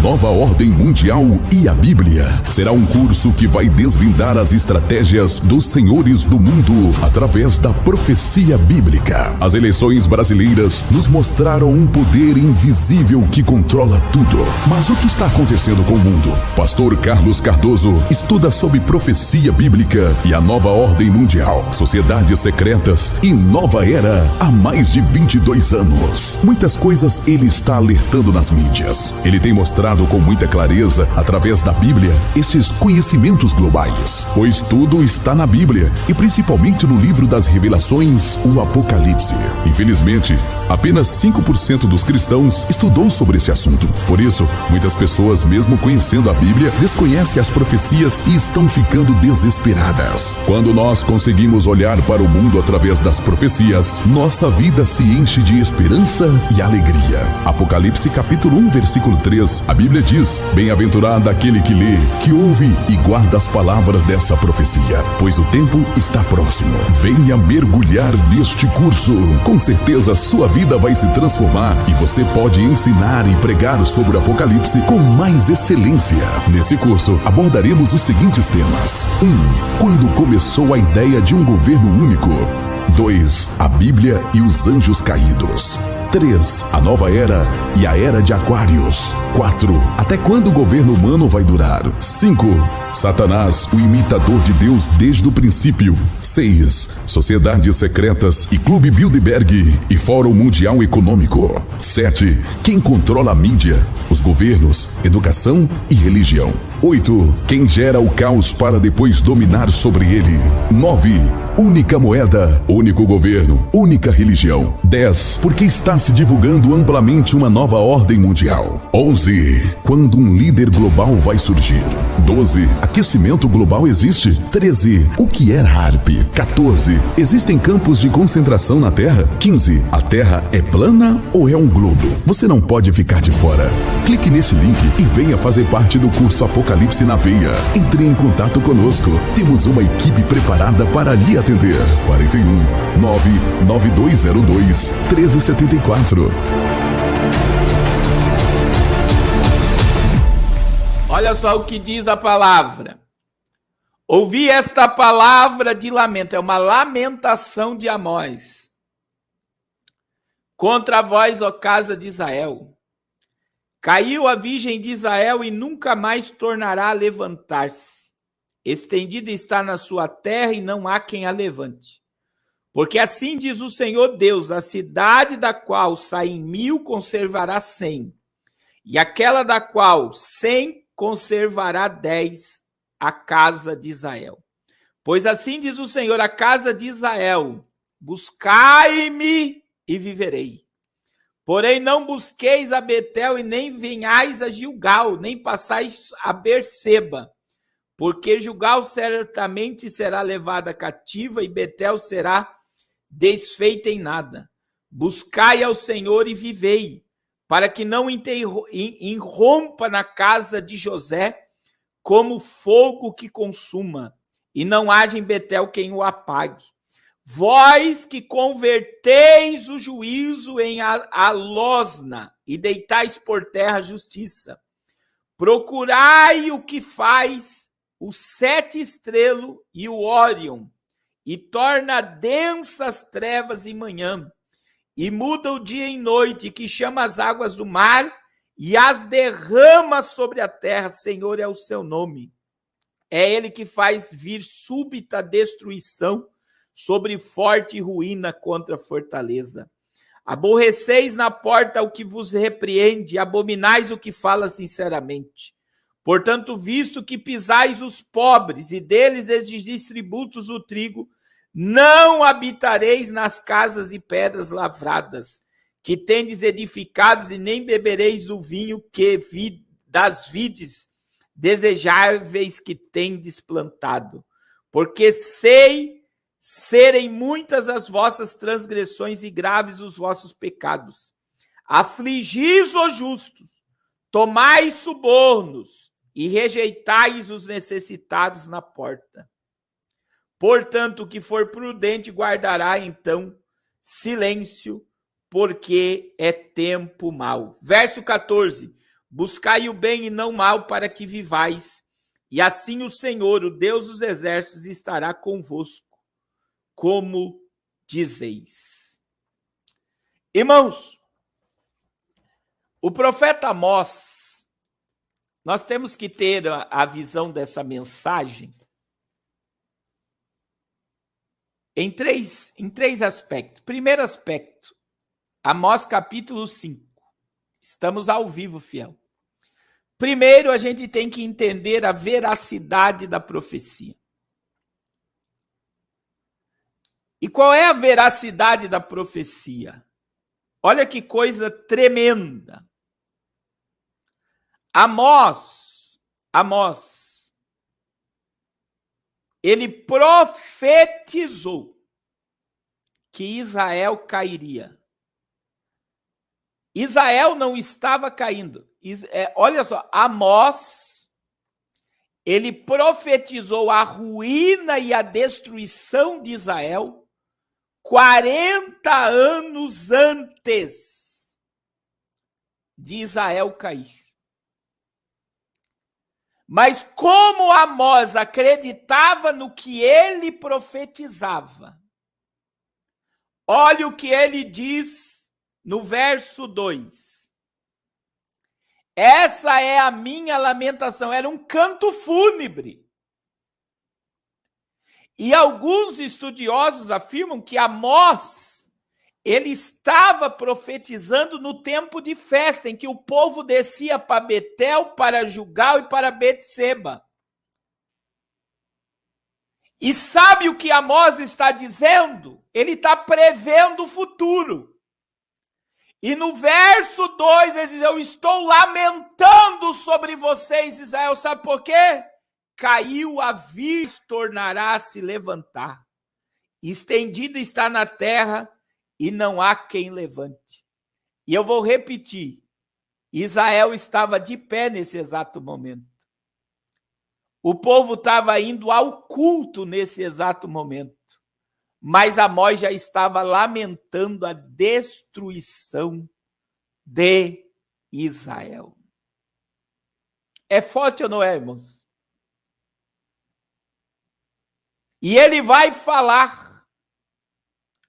Nova Ordem Mundial e a Bíblia. Será um curso que vai desvendar as estratégias dos senhores do mundo através da profecia bíblica. As eleições brasileiras nos mostraram um poder invisível que controla tudo. Mas o que está acontecendo com o mundo? Pastor Carlos Cardoso estuda sobre profecia bíblica e a Nova Ordem Mundial, sociedades secretas e nova era há mais de 22 anos. Muitas coisas ele está alertando nas mídias. Ele tem mostrado com muita clareza, através da Bíblia, esses conhecimentos globais. Pois tudo está na Bíblia, e principalmente no livro das Revelações, o Apocalipse. Infelizmente, apenas 5% dos cristãos estudou sobre esse assunto. Por isso, muitas pessoas, mesmo conhecendo a Bíblia, desconhecem as profecias e estão ficando desesperadas. Quando nós conseguimos olhar para o mundo através das profecias, nossa vida se enche de esperança e alegria. Apocalipse capítulo 1, versículo 3, a Bíblia diz: bem-aventurado aquele que lê, que ouve e guarda as palavras dessa profecia, pois o tempo está próximo. Venha mergulhar neste curso. Com certeza sua vida vai se transformar e você pode ensinar e pregar sobre o Apocalipse com mais excelência. Nesse curso, abordaremos os seguintes temas: 1. Quando começou a ideia de um governo único. 2. A Bíblia e os anjos caídos. 3. A nova era e a era de Aquários. 4. Até quando o governo humano vai durar? 5. Satanás, o imitador de Deus desde o princípio. 6. Sociedades secretas e Clube Bilderberg e Fórum Mundial Econômico. 7. Quem controla a mídia, os governos, educação e religião. 8. Quem gera o caos para depois dominar sobre ele. 9. Única moeda, único governo, única religião. 10. Porque está se divulgando amplamente uma nova ordem mundial. 11. Quando um líder global vai surgir. 12. Aquecimento global existe. 13. O que é HAARP? 14. Existem campos de concentração na Terra? 15. A Terra é plana ou é um globo? Você não pode ficar de fora. Clique nesse link e venha fazer parte do curso Apocalipse na Veia. Entre em contato conosco. Temos uma equipe preparada para lhe atender. 41 99202 1374. Olha só o que diz a palavra. Ouvi esta palavra de lamento, é uma lamentação de Amós. Contra vós, ó casa de Israel. Caiu a virgem de Israel e nunca mais tornará a levantar-se. Estendida está na sua terra e não há quem a levante. Porque assim diz o Senhor Deus, a cidade da qual saem 1000 conservará 100, e aquela da qual 100 conservará 10, a casa de Israel. Pois assim diz o Senhor, a casa de Israel, buscai-me e viverei. Porém não busqueis a Betel e nem venhais a Gilgal, nem passais a Berseba, porque Gilgal certamente será levada cativa e Betel será desfeita em nada. Buscai ao Senhor e vivei, para que não irrompa na casa de José como fogo que consuma, e não haja em Betel quem o apague. Vós que converteis o juízo em alosna e deitais por terra a justiça, procurai o que faz o 7 estrelo e o Órion, e torna densas trevas em manhã, e muda o dia em noite, que chama as águas do mar e as derrama sobre a terra. Senhor é o seu nome. É ele que faz vir súbita destruição sobre forte ruína contra a fortaleza. Aborreceis na porta o que vos repreende, abominais o que fala sinceramente. Portanto, visto que pisais os pobres e deles exigis tributos o trigo, não habitareis nas casas de pedras lavradas, que tendes edificados, e nem bebereis do vinho que das vides desejáveis que tendes plantado. Porque sei serem muitas as vossas transgressões e graves os vossos pecados. Afligis os justos, tomai subornos e rejeitais os necessitados na porta. Portanto, o que for prudente guardará então silêncio, porque é tempo mau. Verso 14. buscai o bem e não o mal, para que vivais. E assim o Senhor, o Deus dos exércitos, estará convosco, como dizeis. Irmãos, o profeta Amós, nós temos que ter a visão dessa mensagem em três aspectos. Primeiro aspecto, Amós capítulo 5. Estamos ao vivo, fiel. Primeiro, a gente tem que entender a veracidade da profecia. E qual é a veracidade da profecia? Olha que coisa tremenda. Amós, ele profetizou que Israel cairia. Israel não estava caindo. Olha só, Amós, ele profetizou a ruína e a destruição de Israel 40 anos antes de Israel cair. Mas como Amós acreditava no que ele profetizava, olha o que ele diz no verso 2. Essa é a minha lamentação. Era um canto fúnebre. E alguns estudiosos afirmam que Amós, ele estava profetizando no tempo de festa, em que o povo descia para Betel, para Gilgal e para Betseba. E sabe o que Amós está dizendo? Ele está prevendo o futuro. E no verso 2 ele diz: eu estou lamentando sobre vocês, Israel. Sabe por quê? Caiu a virgem, tornará a se levantar. Estendida está na terra e não há quem levante. E eu vou repetir. Israel estava de pé nesse exato momento. O povo estava indo ao culto nesse exato momento. Mas Amós já estava lamentando a destruição de Israel. É forte ou não é, irmãos? E ele vai falar.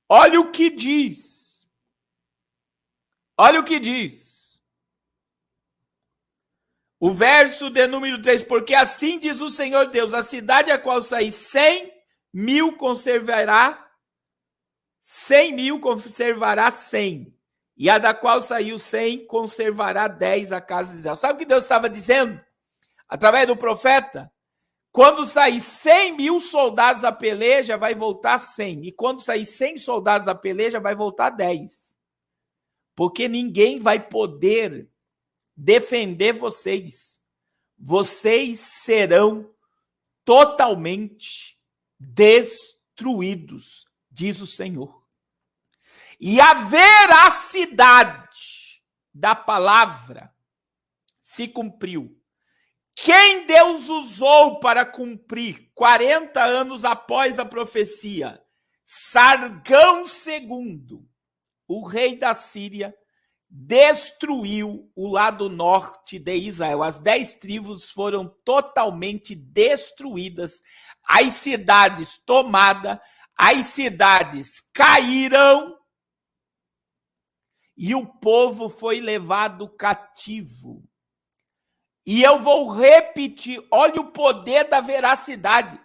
Olha o que diz. Olha o que diz. O verso de número 3. Porque assim diz o Senhor Deus: a cidade a qual saí 100.000 conservará 100.000 conservará 100. E a da qual saiu 100 conservará 10 a casa de Israel. Sabe o que Deus estava dizendo? Através do profeta? Quando sair 100.000 soldados a peleja, vai voltar 100. E quando sair 100 soldados a peleja, vai voltar 10. Porque ninguém vai poder defender vocês. Vocês serão totalmente destruídos, diz o Senhor. E a veracidade da palavra se cumpriu. Quem Deus usou para cumprir 40 anos após a profecia? Sargão II, o rei da Síria, destruiu o lado norte de Israel. As 10 tribos foram totalmente destruídas. As cidades tomadas, as cidades caíram e o povo foi levado cativo. E eu vou repetir, olha o poder da veracidade.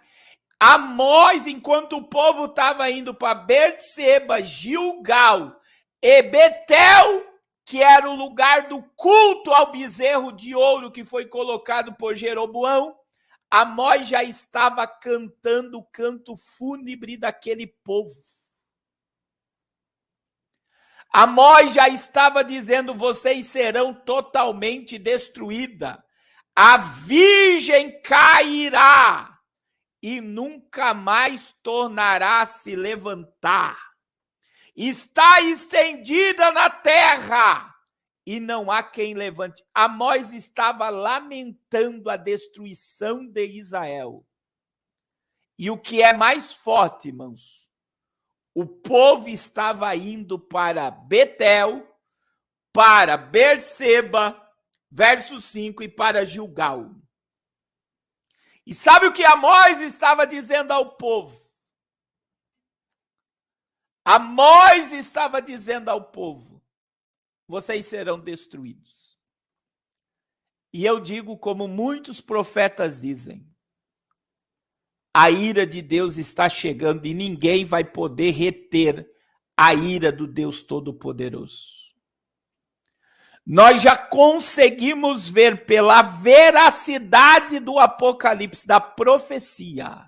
Amós, enquanto o povo estava indo para Betseba, Gilgal e Betel, que era o lugar do culto ao bezerro de ouro que foi colocado por Jeroboão, Amós já estava cantando o canto fúnebre daquele povo. Amós já estava dizendo: vocês serão totalmente destruídas. A virgem cairá e nunca mais tornará a se levantar. Está estendida na terra e não há quem levante. Amós estava lamentando a destruição de Israel. E o que é mais forte, irmãos, o povo estava indo para Betel, para Berseba, verso 5, e para Gilgal. E sabe o que Amós estava dizendo ao povo? Amós estava dizendo ao povo: vocês serão destruídos. E eu digo como muitos profetas dizem: a ira de Deus está chegando e ninguém vai poder reter a ira do Deus Todo-Poderoso. Nós já conseguimos ver pela veracidade do Apocalipse, da profecia,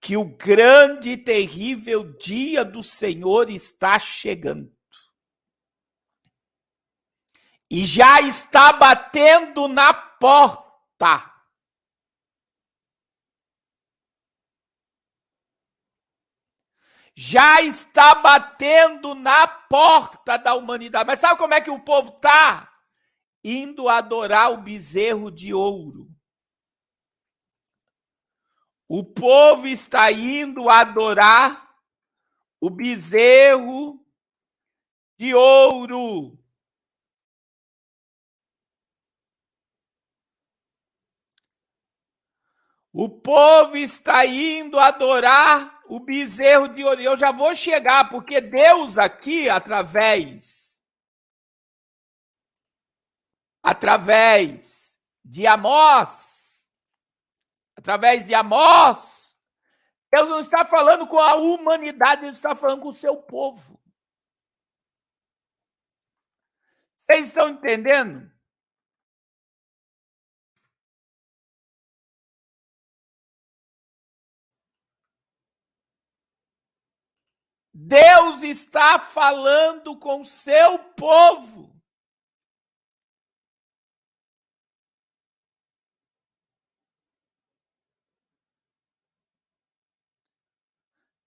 que o grande e terrível dia do Senhor está chegando. E já está batendo na porta. Já está batendo na porta da humanidade. Mas sabe como é que o povo está? Indo adorar o bezerro de ouro. O povo está indo adorar o bezerro de ouro. O povo está indo adorar o bezerro de ouro. Eu já vou chegar, porque Deus aqui, através de Amós, Deus não está falando com a humanidade, Ele está falando com o seu povo. Vocês estão entendendo? Deus está falando com o seu povo.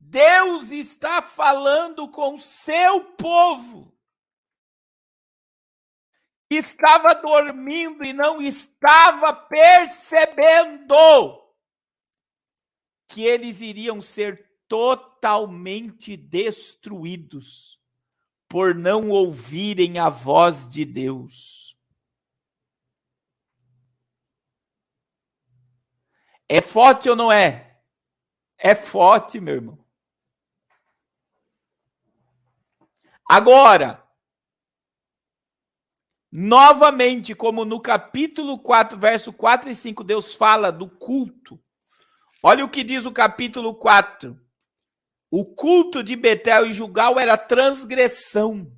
Deus está falando com o seu povo. Estava dormindo e não estava percebendo que eles iriam ser totalmente destruídos por não ouvirem a voz de Deus. É forte ou não é? É forte, meu irmão. Agora, novamente, como no capítulo 4, verso 4 e 5, Deus fala do culto. Olha o que diz o capítulo 4. O culto de Betel e Gilgal era transgressão.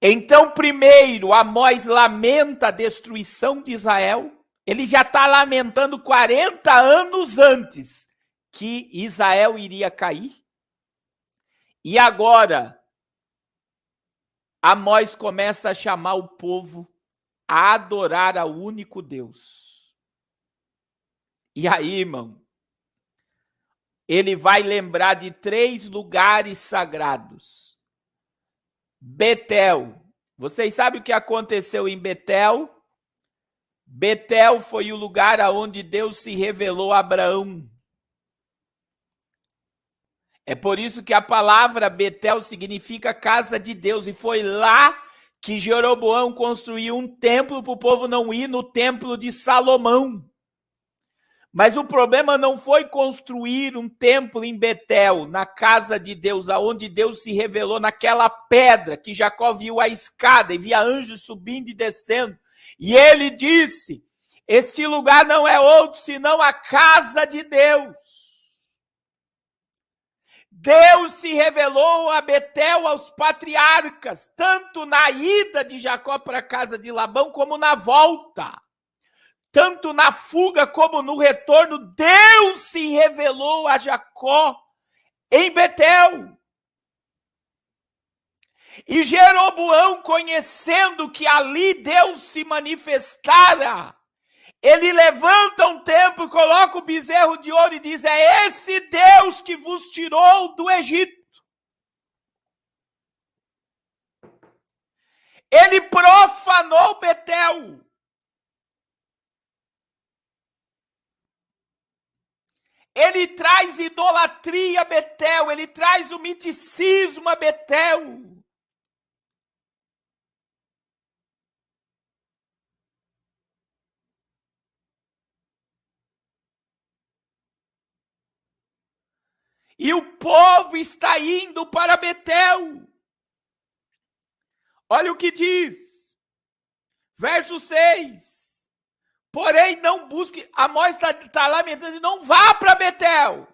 Então, primeiro, Amós lamenta a destruição de Israel. Ele já está lamentando 40 anos antes que Israel iria cair. E agora, Amós começa a chamar o povo a adorar ao único Deus. E aí, irmão, ele vai lembrar de 3 lugares sagrados. Betel. Vocês sabem o que aconteceu em Betel? Betel foi o lugar onde Deus se revelou a Abraão. É por isso que a palavra Betel significa casa de Deus. E foi lá que Jeroboão construiu um templo para o povo não ir no templo de Salomão. Mas o problema não foi construir um templo em Betel, na casa de Deus, aonde Deus se revelou naquela pedra que Jacó viu a escada e via anjos subindo e descendo. E ele disse: este lugar não é outro senão a casa de Deus. Deus se revelou a Betel aos patriarcas, tanto na ida de Jacó para a casa de Labão, como na volta. Tanto na fuga como no retorno, Deus se revelou a Jacó em Betel. E Jeroboão, conhecendo que ali Deus se manifestara, ele levanta um templo, coloca o bezerro de ouro e diz: é esse Deus que vos tirou do Egito. Ele profanou Betel. Ele traz idolatria a Betel, ele traz o miticismo a Betel. E o povo está indo para Betel. Olha o que diz. Verso 6. Porém, não busque. Amós está lamentando, não vá para Betel.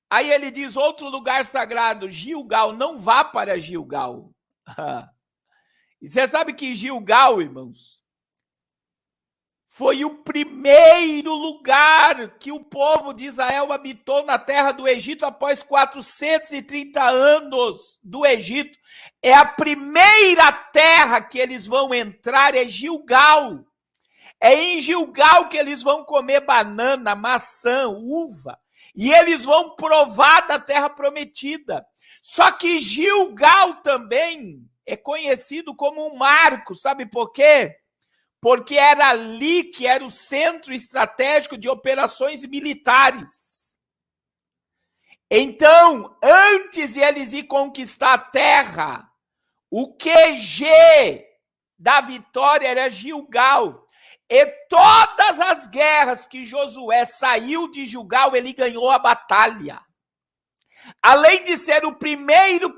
Aí ele diz outro lugar sagrado, Gilgal, não vá para Gilgal. E você sabe que Gilgal, irmãos, foi o primeiro lugar que o povo de Israel habitou na terra do Egito após 430 anos do Egito. É a primeira terra que eles vão entrar, é Gilgal. É em Gilgal que eles vão comer banana, maçã, uva. E eles vão provar da terra prometida. Só que Gilgal também é conhecido como um marco. Sabe por quê? Porque era ali que era o centro estratégico de operações militares. Então, antes de eles ir conquistar a terra, o QG da vitória era Gilgal. E todas as guerras que Josué saiu de Gilgal, ele ganhou a batalha. Além de ser o primeiro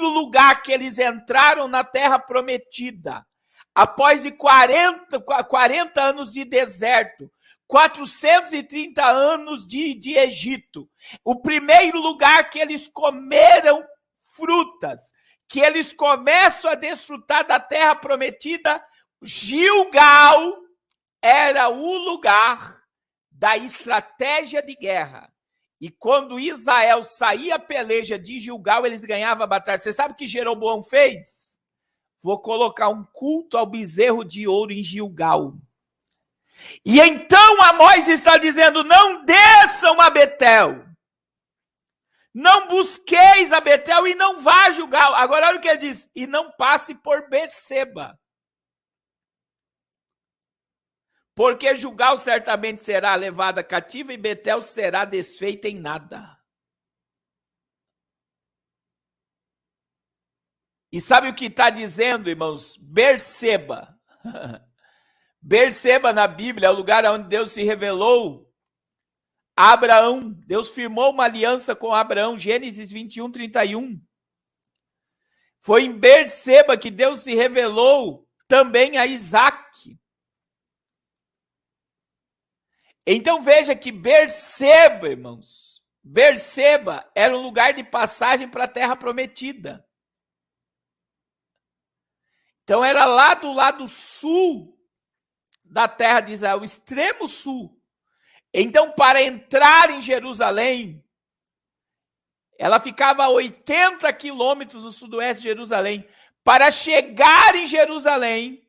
lugar que eles entraram na terra prometida, após de 40 anos de deserto, 430 anos de Egito, o primeiro lugar que eles comeram frutas, que eles começam a desfrutar da terra prometida, Gilgal era o lugar da estratégia de guerra. E quando Israel saía a peleja de Gilgal, eles ganhavam a batalha. Você sabe o que Jeroboão fez? Vou colocar um culto ao bezerro de ouro em Gilgal. E então Amós está dizendo, não desçam a Betel. Não busqueis a Betel e não vá a Gilgal. Agora olha o que ele diz, e não passe por Berseba. Porque Gilgal certamente será levada cativa e Betel será desfeita em nada. E sabe o que está dizendo, irmãos? Berseba. Berseba na Bíblia é o lugar onde Deus se revelou a Abraão. Deus firmou uma aliança com Abraão, Gênesis 21, 31. Foi em Berseba que Deus se revelou também a Isaac. Então veja que Berseba, irmãos, Berseba era um lugar de passagem para a terra prometida. Então era lá do lado sul da terra de Israel, o extremo sul. Então para entrar em Jerusalém, ela ficava a 80 quilômetros do sudoeste de Jerusalém. Para chegar em Jerusalém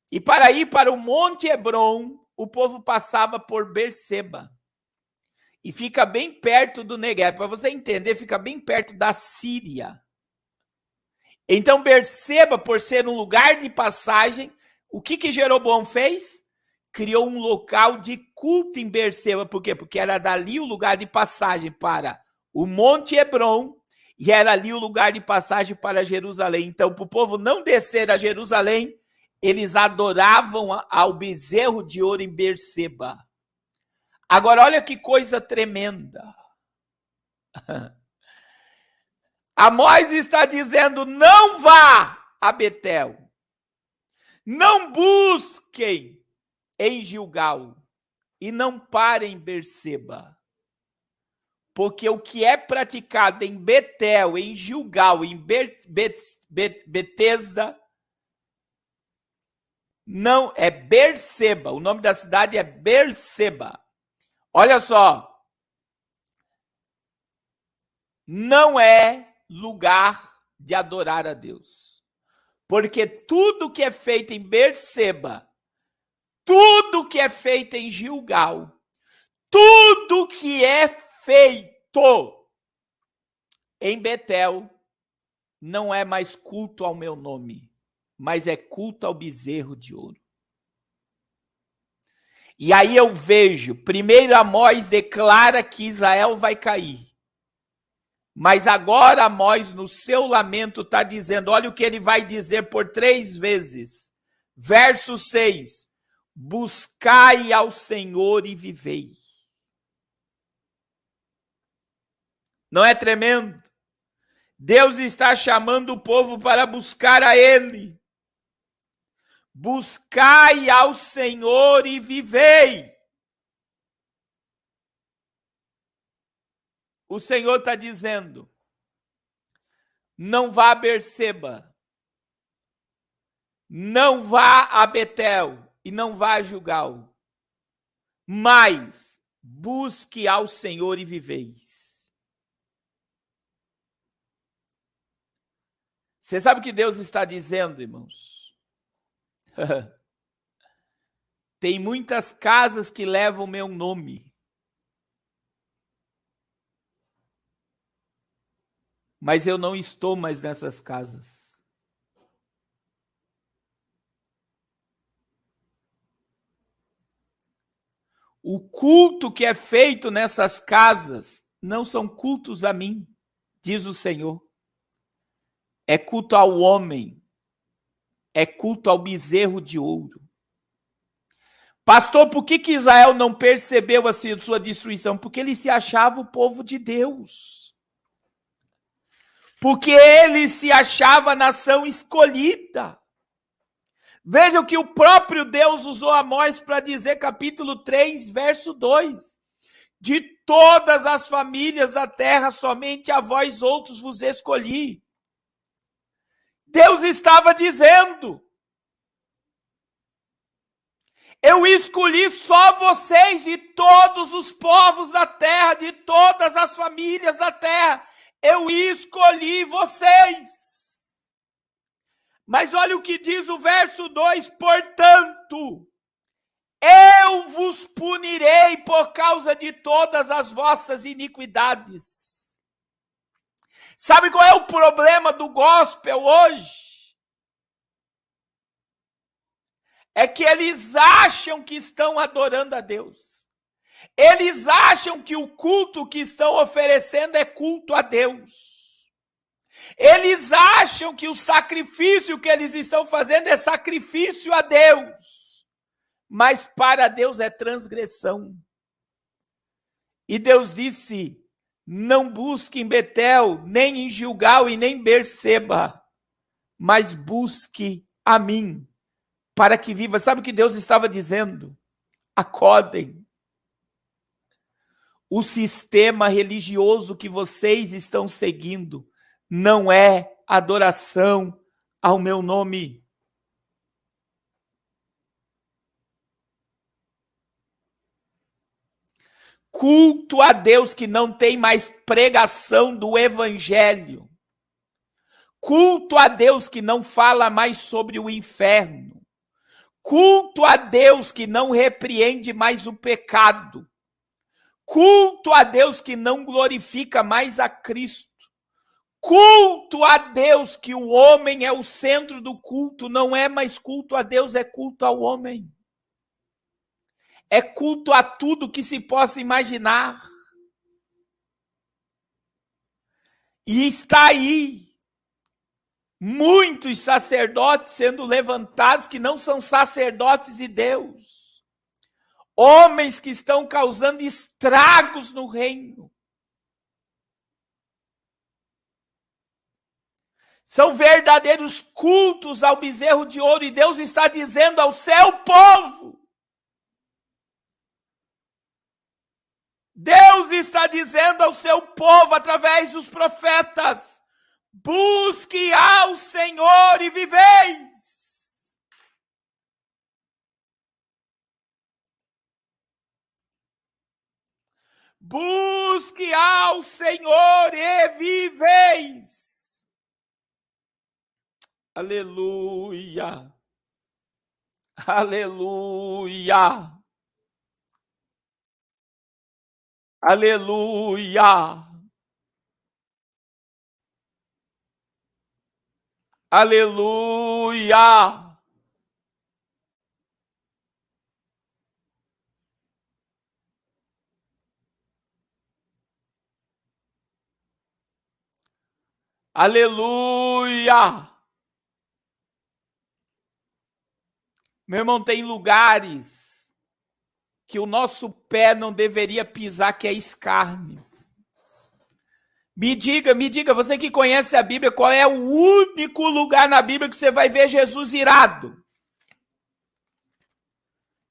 e para ir para o Monte Hebron, o povo passava por Berseba. E fica bem perto do Negueb. Para você entender, fica bem perto da Síria. Então, Berseba, por ser um lugar de passagem, o que Jeroboão fez? Criou um local de culto em Berseba. Por quê? Porque era dali o lugar de passagem para o Monte Hebron e era ali o lugar de passagem para Jerusalém. Então, para o povo não descer a Jerusalém, eles adoravam ao bezerro de ouro em Berseba. Agora, olha que coisa tremenda. Amós está dizendo, não vá a Betel. Não busquem em Gilgal. E não parem em Berseba. Porque o que é praticado em Betel, em Gilgal, em Betesda, não, é Berseba. O nome da cidade é Berseba. Olha só. Não é lugar de adorar a Deus. Porque tudo que é feito em Berseba, tudo que é feito em Gilgal, tudo que é feito em Betel, não é mais culto ao meu nome, mas é culto ao bezerro de ouro. E aí eu vejo, primeiro Amós declara que Israel vai cair. Mas agora Amós, no seu lamento, está dizendo, olha o que ele vai dizer por 3 vezes. Verso 6, buscai ao Senhor e vivei. Não é tremendo? Deus está chamando o povo para buscar a Ele. Buscai ao Senhor e vivei. O Senhor está dizendo, não vá a Berseba, não vá a Betel e não vá a Gilgal, mas busque ao Senhor e viveis. Você sabe o que Deus está dizendo, irmãos? Tem muitas casas que levam o meu nome, mas eu não estou mais nessas casas. O culto que é feito nessas casas não são cultos a mim, diz o Senhor. É culto ao homem, é culto ao bezerro de ouro. Pastor, por que Israel não percebeu a sua destruição? Porque ele se achava o povo de Deus. Porque ele se achava a nação escolhida. Vejam que o próprio Deus usou Amós para dizer, capítulo 3, verso 2. De todas as famílias da terra, somente a vós outros vos escolhi. Deus estava dizendo, eu escolhi só vocês de todos os povos da terra, de todas as famílias da terra. Eu escolhi vocês. Mas olha o que diz o verso 2, portanto, eu vos punirei por causa de todas as vossas iniquidades. Sabe qual é o problema do gospel hoje? É que eles acham que estão adorando a Deus. Eles acham que o culto que estão oferecendo é culto a Deus. Eles acham que o sacrifício que eles estão fazendo é sacrifício a Deus. Mas para Deus é transgressão. E Deus disse, não busque em Betel, nem em Gilgal e nem em Berseba, mas busque a mim, para que viva. Sabe o que Deus estava dizendo? Acordem. O sistema religioso que vocês estão seguindo não é adoração ao meu nome. Culto a Deus que não tem mais pregação do evangelho. Culto a Deus que não fala mais sobre o inferno. Culto a Deus que não repreende mais o pecado. Culto a Deus que não glorifica mais a Cristo. Culto a Deus que o homem é o centro do culto. Não é mais culto a Deus, é culto ao homem. É culto a tudo que se possa imaginar. E está aí muitos sacerdotes sendo levantados que não são sacerdotes de Deus. Homens que estão causando estragos no reino. São verdadeiros cultos ao bezerro de ouro. E Deus está dizendo ao seu povo. Deus está dizendo ao seu povo através dos profetas. Busque ao Senhor e viveis. Busque ao Senhor e viveis. Aleluia. Aleluia. Aleluia. Aleluia. Aleluia! Meu irmão, tem lugares que o nosso pé não deveria pisar, que é escárnio. Me diga, você que conhece a Bíblia, qual é o único lugar na Bíblia que você vai ver Jesus irado?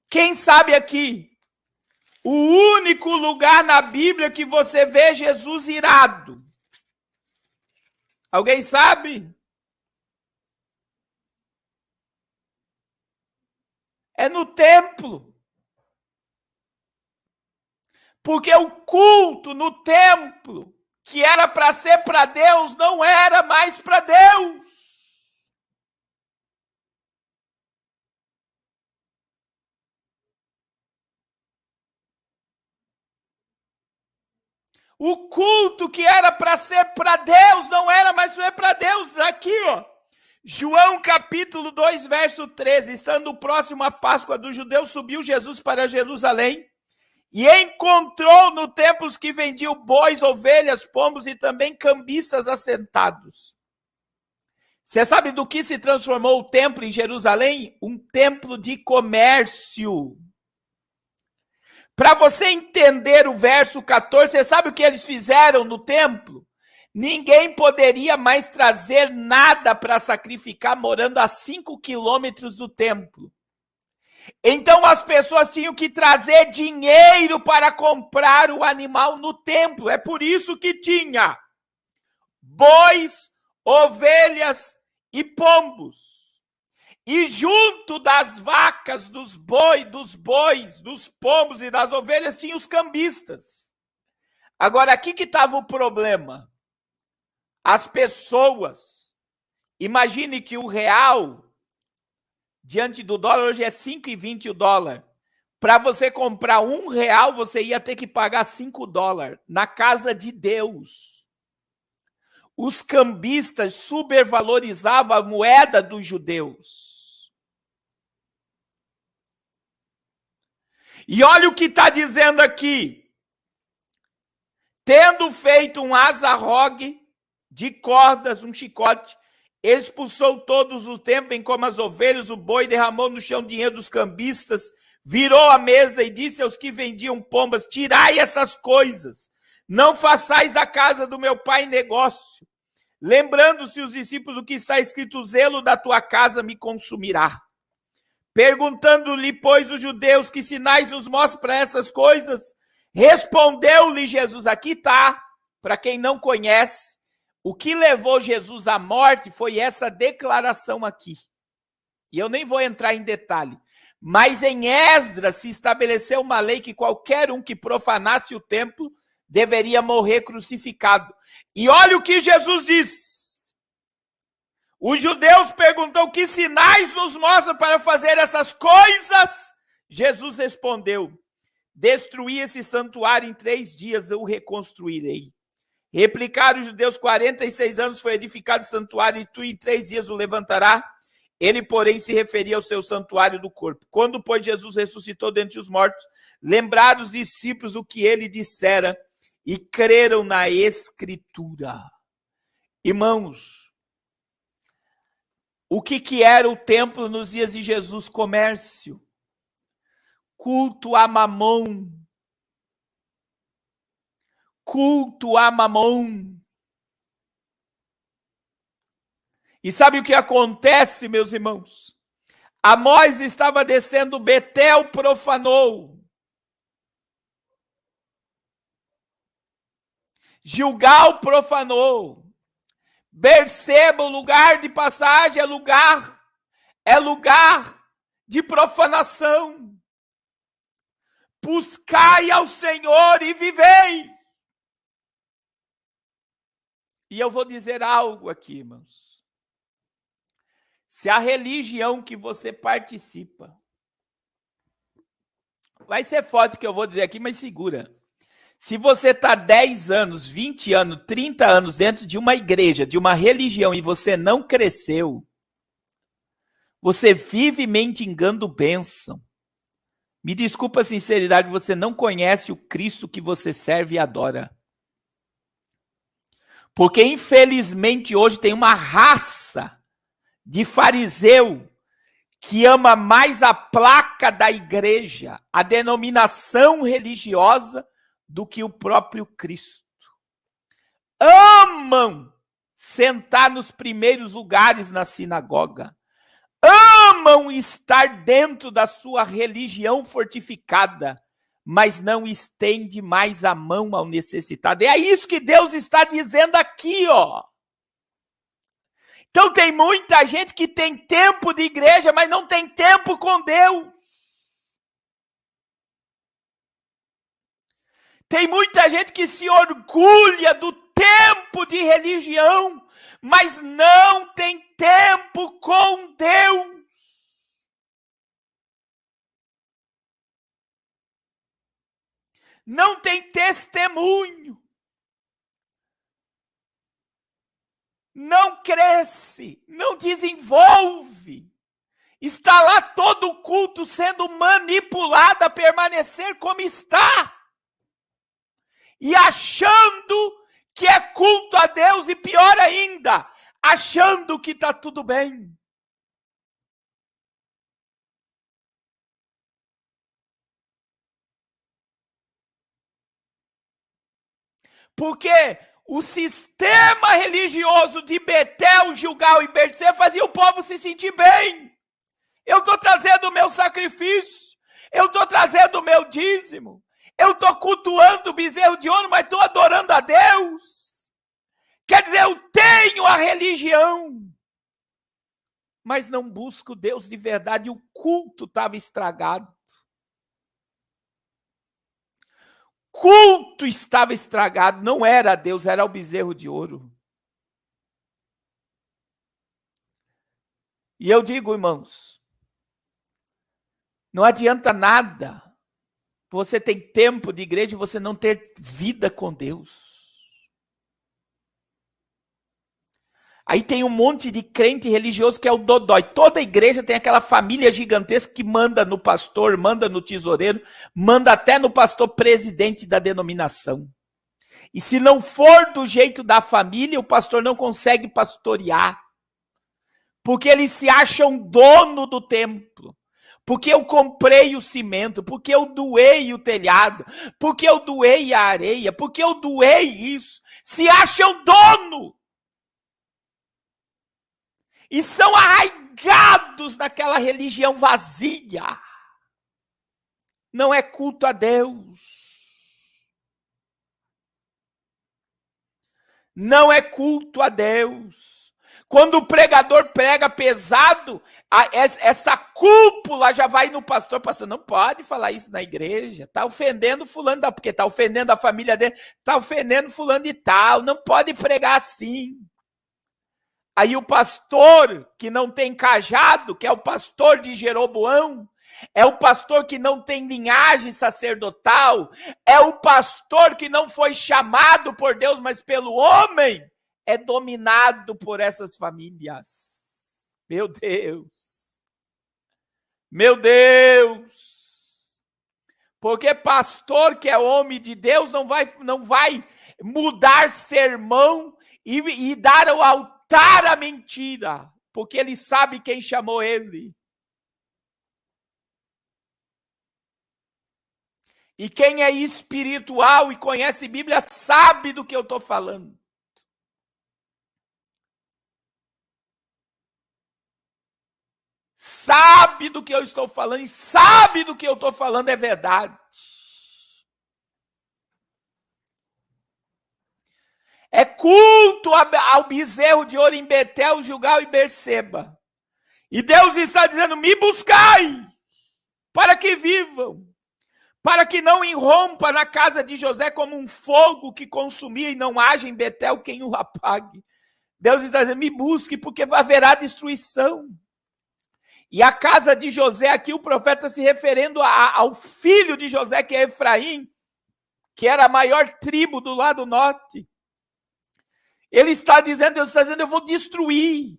Quem sabe aqui? O único lugar na Bíblia que você vê Jesus irado. Alguém sabe? É no templo. Porque o culto no templo, que era para ser para Deus, não era mais para Deus. O culto que era para ser para Deus, não era mais para Deus. Aqui, ó. João capítulo 2, verso 13. Estando próximo à Páscoa dos judeus, subiu Jesus para Jerusalém e encontrou no templo os que vendiam bois, ovelhas, pombos e também cambistas assentados. Você sabe do que se transformou o templo em Jerusalém? Um templo de comércio. Para você entender o verso 14, você sabe o que eles fizeram no templo? Ninguém poderia mais trazer nada para sacrificar morando a 5 quilômetros do templo. Então as pessoas tinham que trazer dinheiro para comprar o animal no templo. É por isso que tinha bois, ovelhas e pombos. E junto das vacas, dos bois, dos pombos e das ovelhas, tinha os cambistas. Agora, aqui que estava o problema. As pessoas, imagine que o real, diante do dólar, hoje é 5,20 o dólar. Para você comprar R$1, você ia ter que pagar $5. Na casa de Deus. Os cambistas supervalorizavam a moeda dos judeus. E olha o que está dizendo aqui. Tendo feito um azarrogue de cordas, um chicote, expulsou todos os tempos, bem como as ovelhas, o boi, derramou no chão dinheiro dos cambistas, virou a mesa e disse aos que vendiam pombas: tirai essas coisas, não façais da casa do meu pai negócio. Lembrando-se os discípulos do que está escrito: o zelo da tua casa me consumirá. Perguntando-lhe, pois, os judeus: que sinais nos mostram para essas coisas? Respondeu-lhe Jesus, aqui está, para quem não conhece, o que levou Jesus à morte foi essa declaração aqui. E eu nem vou entrar em detalhe. Mas em Esdras se estabeleceu uma lei que qualquer um que profanasse o templo deveria morrer crucificado. E olha o que Jesus diz. Os judeus perguntam: que sinais nos mostram para fazer essas coisas? Jesus respondeu: destruí esse santuário em 3 dias, eu o reconstruirei. Replicaram os judeus: 46 anos foi edificado o santuário e tu em 3 dias o levantará? Ele, porém, se referia ao seu santuário do corpo. Quando, pois, Jesus ressuscitou dentre os mortos, lembraram os discípulos o que ele dissera e creram na Escritura. Irmãos, o que era o templo nos dias de Jesus? Comércio, culto a Mamon. Culto a Mamon. E sabe o que acontece, meus irmãos? Amós estava descendo, Betel profanou. Gilgal profanou. Berseba, o lugar de passagem, é lugar de profanação. Buscai ao Senhor e vivei. E eu vou dizer algo aqui, irmãos. Se a religião que você participa, vai ser forte o que eu vou dizer aqui, mas segura. Se você está 10 anos, 20 anos, 30 anos dentro de uma igreja, de uma religião, e você não cresceu, você vive mendigando bênção. Me desculpa a sinceridade, você não conhece o Cristo que você serve e adora. Porque, infelizmente, hoje tem uma raça de fariseu que ama mais a placa da igreja, a denominação religiosa, do que o próprio Cristo. amam sentar nos primeiros lugares na sinagoga, amam estar dentro da sua religião fortificada, mas não estende mais a mão ao necessitado. É isso que Deus está dizendo aqui, ó. Então tem muita gente que tem tempo de igreja, mas não tem tempo com Deus. Tem muita gente que se orgulha do tempo de religião, mas não tem tempo com Deus. Não tem testemunho. Não cresce, não desenvolve. Está lá todo o culto sendo manipulado a permanecer como está. E achando que é culto a Deus e pior ainda, achando que está tudo bem. Porque o sistema religioso de Betel, Gilgal e Berseba fazia o povo se sentir bem. Eu estou trazendo o meu sacrifício, eu estou trazendo o meu dízimo, eu estou cultuando o bezerro de ouro, mas estou adorando a Deus. Quer dizer, eu tenho a religião, mas não busco Deus de verdade. O culto estava estragado. Culto estava estragado, não era Deus, era o bezerro de ouro. E eu digo, irmãos, não adianta nada você ter tempo de igreja e você não ter vida com Deus. Aí tem um monte de crente religioso que é o dodói. Toda igreja tem aquela família gigantesca que manda no pastor, manda no tesoureiro, manda até no pastor presidente da denominação. E se não for do jeito da família, o pastor não consegue pastorear. Porque eles se acham dono do templo. Porque eu comprei o cimento, porque eu doei o telhado, porque eu doei a areia, porque eu doei isso. Se acham dono. E são arraigados naquela religião vazia. Não é culto a Deus. Não é culto a Deus. Quando o pregador prega pesado, essa cúpula já vai no pastor. Pastor, não pode falar isso na igreja. Está ofendendo fulano, porque está ofendendo a família dele. Está ofendendo fulano de tal. Não pode pregar assim. Aí o pastor que não tem cajado, que é o pastor de Jeroboão, é o pastor que não tem linhagem sacerdotal, é o pastor que não foi chamado por Deus, mas pelo homem, é dominado por essas famílias. Meu Deus! Meu Deus! Porque pastor que é homem de Deus não vai mudar sermão e dar ao altar a mentira, porque ele sabe quem chamou ele. E quem é espiritual e conhece Bíblia sabe do que eu estou falando. Sabe do que eu estou falando e sabe do que eu estou falando é verdade. É culto ao bezerro de ouro em Betel, Gilgal e Berseba. E Deus está dizendo, me buscai, para que vivam, para que não irrompa na casa de José como um fogo que consumia e não haja em Betel quem o apague. Deus está dizendo, me busque, porque haverá destruição. E a casa de José, aqui o profeta se referindo ao filho de José, que é Efraim, que era a maior tribo do lado norte. Ele está dizendo, Deus está dizendo, eu vou destruir,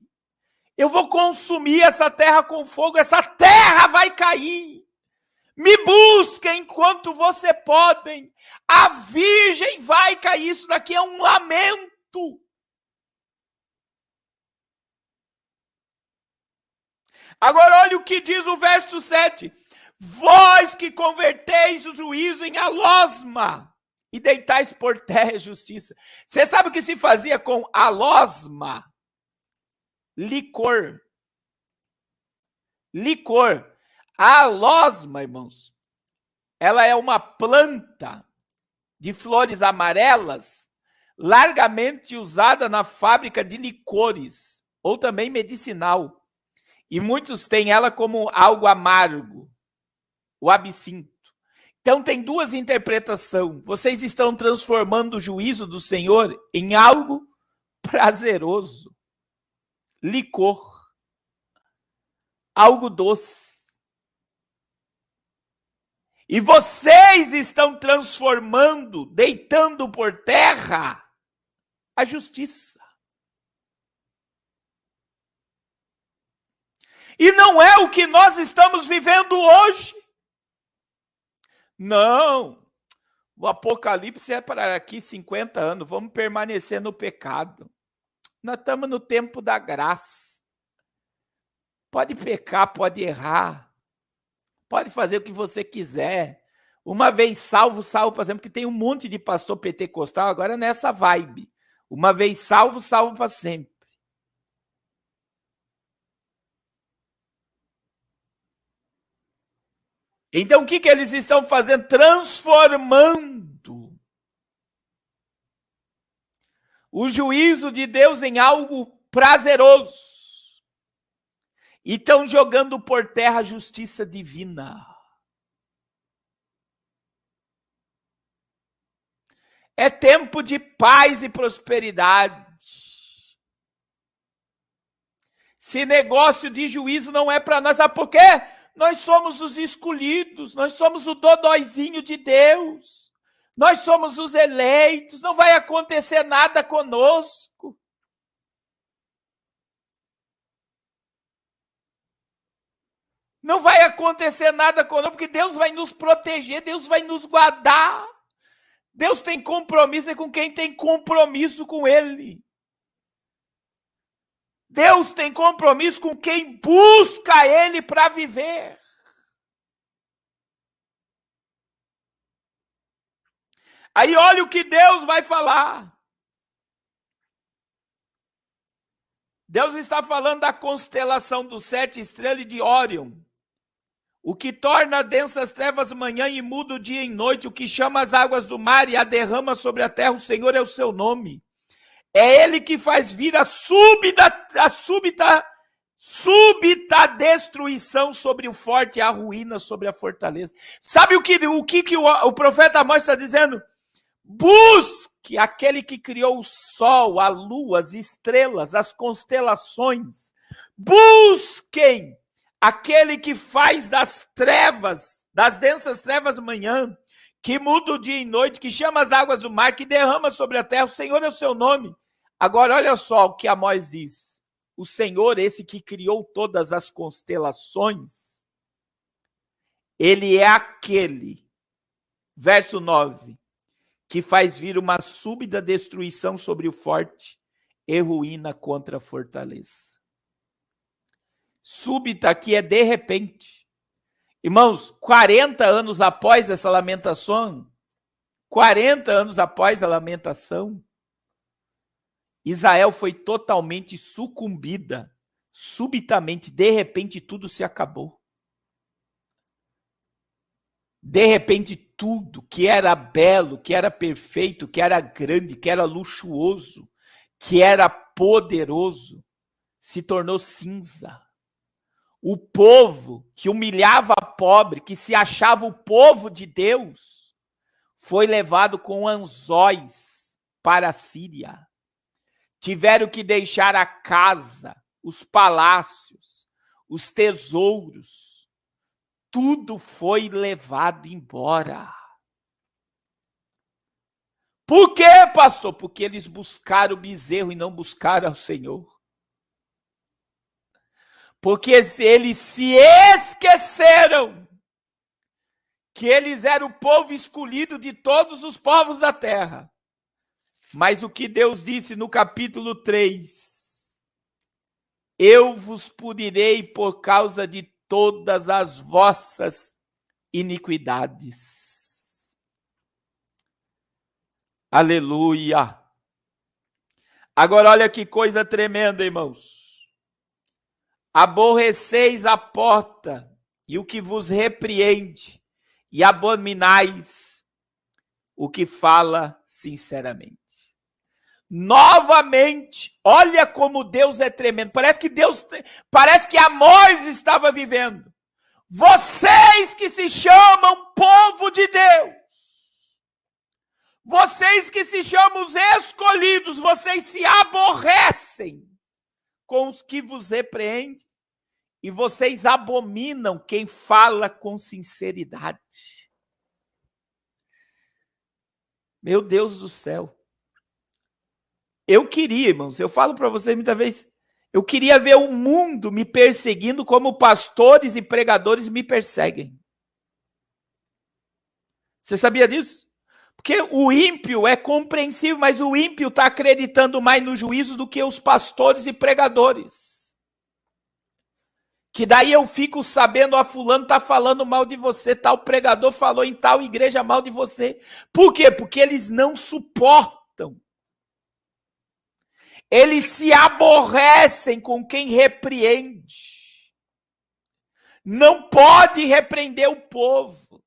eu vou consumir essa terra com fogo, essa terra vai cair. Me busquem enquanto você podem. A virgem vai cair, isso daqui é um lamento. Agora olha o que diz o verso 7. Vós que converteis o juízo em alosma e deitais por terra a justiça. Você sabe o que se fazia com alosma? Licor. Licor. A alosma, irmãos, ela é uma planta de flores amarelas, largamente usada na fábrica de licores, ou também medicinal. E muitos têm ela como algo amargo, o absinto. Então tem duas interpretações. Vocês estão transformando o juízo do Senhor em algo prazeroso. Licor. Algo doce. E vocês estão transformando, deitando por terra, a justiça. E não é o que nós estamos vivendo hoje. Não. O Apocalipse é para daqui 50 anos. Vamos permanecer no pecado. Nós estamos no tempo da graça. Pode pecar, pode errar. Pode fazer o que você quiser. Uma vez salvo, por exemplo, que tem um monte de pastor pentecostal agora nessa vibe. Uma vez salvo para sempre. Então, o que eles estão fazendo? Transformando o juízo de Deus em algo prazeroso. E estão jogando por terra a justiça divina. É tempo de paz e prosperidade. Esse negócio de juízo não é para nós. Sabe por quê? Nós somos os escolhidos, nós somos o dodóizinho de Deus, nós somos os eleitos, não vai acontecer nada conosco. Não vai acontecer nada conosco, porque Deus vai nos proteger, Deus vai nos guardar. Deus tem compromisso com quem tem compromisso com Ele. Deus tem compromisso com quem busca Ele para viver. Aí olha o que Deus vai falar. Deus está falando da constelação dos 7 estrelas e de Órion. O que torna densas trevas manhã e muda o dia em noite, o que chama as águas do mar e a derrama sobre a terra, o Senhor é o seu nome. É Ele que faz vir a súbita destruição sobre o forte e a ruína sobre a fortaleza. Sabe o que o profeta Amós está dizendo? Busque aquele que criou o sol, a lua, as estrelas, as constelações. Busquem aquele que faz das trevas, das densas trevas manhã, que muda o dia em noite, que chama as águas do mar, que derrama sobre a terra. O Senhor é o seu nome. Agora, olha só o que Amós diz. O Senhor, esse que criou todas as constelações, Ele é aquele, verso 9, que faz vir uma súbita destruição sobre o forte e ruína contra a fortaleza. Súbita aqui é de repente. Irmãos, 40 anos após essa lamentação, 40 anos após a lamentação, Israel foi totalmente sucumbida, subitamente, de repente tudo se acabou. De repente tudo que era belo, que era perfeito, que era grande, que era luxuoso, que era poderoso, se tornou cinza. O povo que humilhava a pobre, que se achava o povo de Deus, foi levado com anzóis para a Síria. Tiveram que deixar a casa, os palácios, os tesouros. Tudo foi levado embora. Por quê, pastor? Porque eles buscaram o bezerro e não buscaram ao Senhor. Porque eles se esqueceram que eles eram o povo escolhido de todos os povos da terra. Mas o que Deus disse no capítulo 3, eu vos punirei por causa de todas as vossas iniquidades. Aleluia. Agora olha que coisa tremenda, irmãos. Aborreceis a porta e o que vos repreende, e abominais o que fala sinceramente. Novamente, olha como Deus é tremendo. Parece que Amós estava vivendo. Vocês que se chamam povo de Deus, vocês que se chamam os escolhidos, vocês se aborrecem com os que vos repreendem e vocês abominam quem fala com sinceridade. Meu Deus do céu. Eu queria, irmãos, eu falo para vocês muitas vezes, eu queria ver o mundo me perseguindo como pastores e pregadores me perseguem. Você sabia disso? Porque o ímpio é compreensível, mas o ímpio está acreditando mais no juízo do que os pastores e pregadores. Que daí eu fico sabendo, fulano está falando mal de você, tal pregador falou em tal igreja mal de você. Por quê? Porque eles não suportam. Eles se aborrecem com quem repreende. Não pode repreender o povo.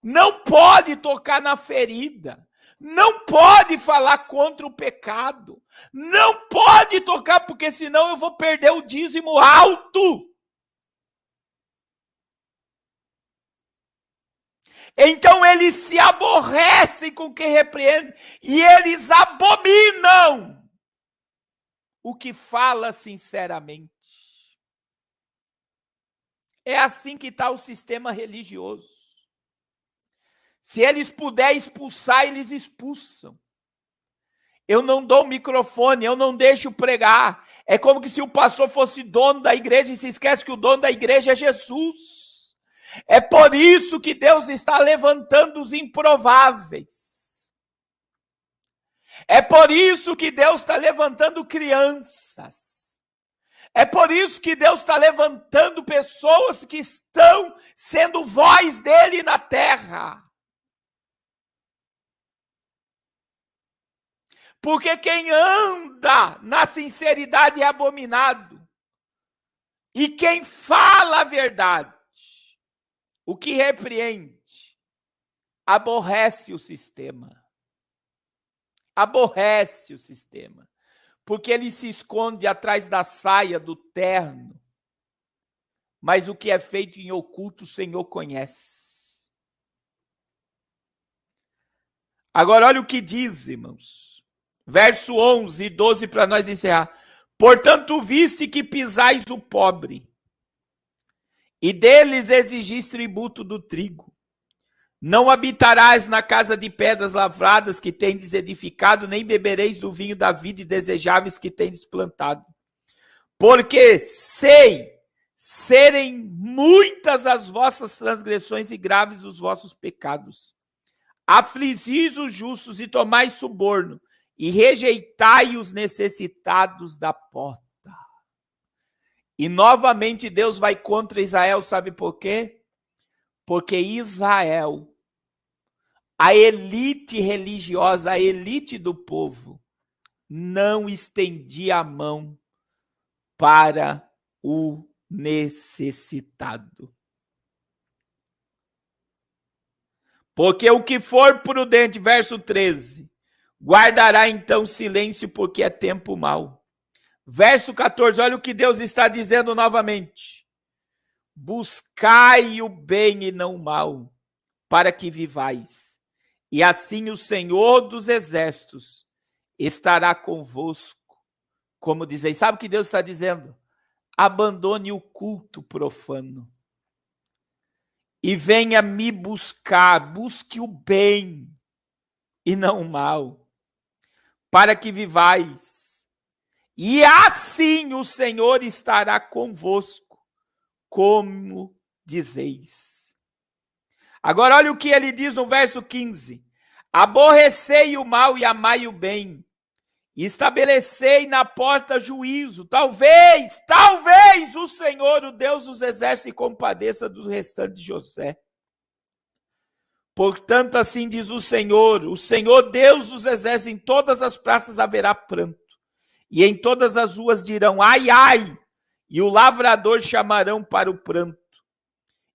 Não pode tocar na ferida. Não pode falar contra o pecado. Não pode tocar, porque senão eu vou perder o dízimo alto. Então eles se aborrecem com quem repreende e eles abominam o que fala sinceramente. É assim que está o sistema religioso. Se eles puderem expulsar, eles expulsam. Eu não dou o microfone, eu não deixo pregar. É como se o pastor fosse dono da igreja e se esquece que o dono da igreja é Jesus. É por isso que Deus está levantando os improváveis. É por isso que Deus está levantando crianças. É por isso que Deus está levantando pessoas que estão sendo voz dele na terra. Porque quem anda na sinceridade é abominado. E quem fala a verdade, o que repreende, aborrece o sistema. Aborrece o sistema. Porque ele se esconde atrás da saia, do terno. Mas o que é feito em oculto, o Senhor conhece. Agora olha o que diz, irmãos. Verso 11 e 12 para nós encerrar. Portanto, viste que pisais o pobre, e deles exigis tributo do trigo. Não habitarás na casa de pedras lavradas que tendes edificado, nem bebereis do vinho da vida desejáveis que tendes plantado. Porque sei serem muitas as vossas transgressões e graves os vossos pecados. Afligis os justos e tomais suborno, e rejeitai os necessitados da porta. E novamente Deus vai contra Israel, sabe por quê? Porque Israel, a elite religiosa, a elite do povo, não estendia a mão para o necessitado. Porque o que for prudente, verso 13, guardará então silêncio, porque é tempo mau. Verso 14, olha o que Deus está dizendo novamente. Buscai o bem e não o mal, para que vivais. E assim o Senhor dos Exércitos estará convosco. Como dizeis, sabe o que Deus está dizendo? Abandone o culto profano. E venha me buscar, busque o bem e não o mal, para que vivais. E assim o Senhor estará convosco, como dizeis. Agora olha o que ele diz no verso 15. Aborrecei o mal e amai o bem. E estabelecei na porta juízo. Talvez o Senhor, o Deus dos exércitos, se compadeça do restante de José. Portanto, assim diz o Senhor Deus dos exércitos, em todas as praças haverá pranto, e em todas as ruas dirão, ai, ai, e o lavrador chamarão para o pranto,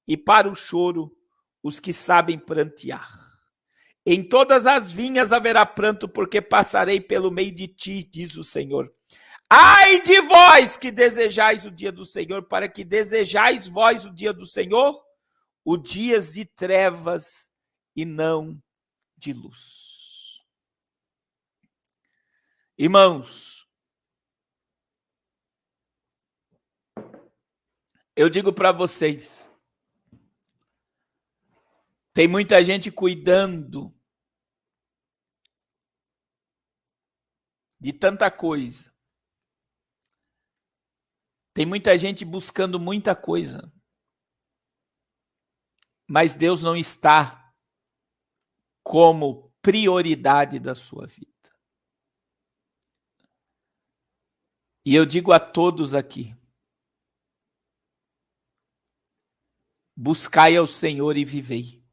e para o choro os que sabem prantear. Em todas as vinhas haverá pranto, porque passarei pelo meio de ti, diz o Senhor. Ai de vós que desejais o dia do Senhor, para que desejais vós o dia do Senhor, o dias de trevas e não de luz. Irmãos, eu digo para vocês, tem muita gente cuidando de tanta coisa. Tem muita gente buscando muita coisa. Mas Deus não está como prioridade da sua vida. E eu digo a todos aqui, buscai ao Senhor e vivei.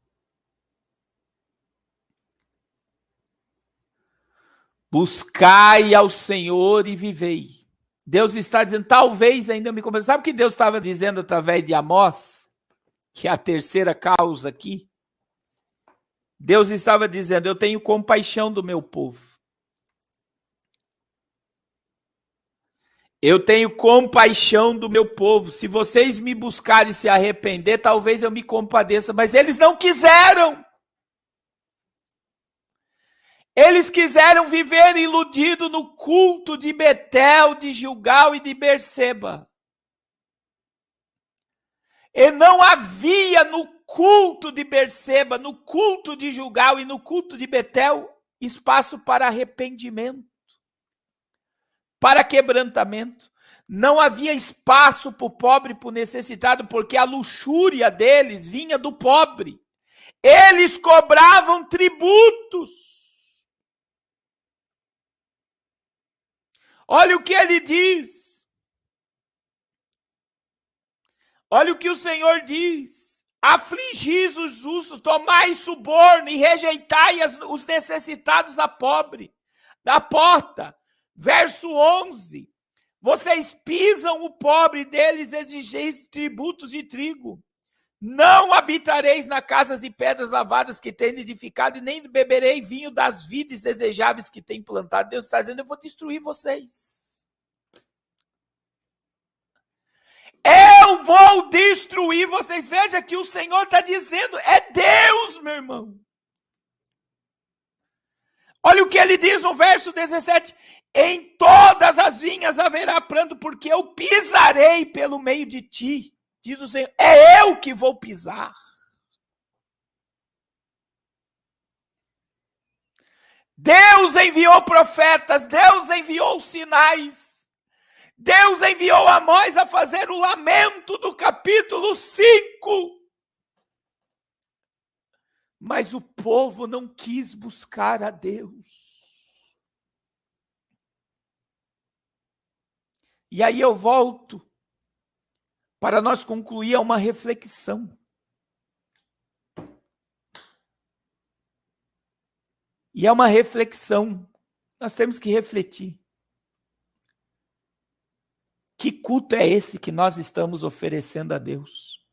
Buscai ao Senhor e vivei. Deus está dizendo, talvez ainda me compreenda. Sabe o que Deus estava dizendo através de Amós? Que é a terceira causa aqui. Deus estava dizendo, eu tenho compaixão do meu povo. Eu tenho compaixão do meu povo. Se vocês me buscarem se arrepender, talvez eu me compadeça. Mas eles não quiseram. Eles quiseram viver iludido no culto de Betel, de Gilgal e de Berseba. E não havia no culto de Berseba, no culto de Gilgal e no culto de Betel espaço para arrependimento, para quebrantamento. Não havia espaço para o pobre e para o necessitado, porque a luxúria deles vinha do pobre. Eles cobravam tributos. Olha o que ele diz. Olha o que o Senhor diz. Afligis os justos, tomai suborno e rejeitai os necessitados da porta. Verso 11. Vocês pisam o pobre, deles exigeis tributos de trigo. Não habitareis na casa de pedras lavadas que tem edificado, e nem beberei vinho das vides desejáveis que tem plantado. Deus está dizendo, eu vou destruir vocês. Eu vou destruir vocês. Veja que o Senhor está dizendo, é Deus, meu irmão. Olha o que ele diz no verso 17. Em todas as vinhas haverá pranto, porque eu pisarei pelo meio de ti. Diz o Senhor, é eu que vou pisar. Deus enviou profetas, Deus enviou sinais. Deus enviou Amós a fazer o lamento do capítulo 5. Mas o povo não quis buscar a Deus. E aí eu volto para nós concluir uma reflexão. E é uma reflexão. Nós temos que refletir. Que culto é esse que nós estamos oferecendo a Deus?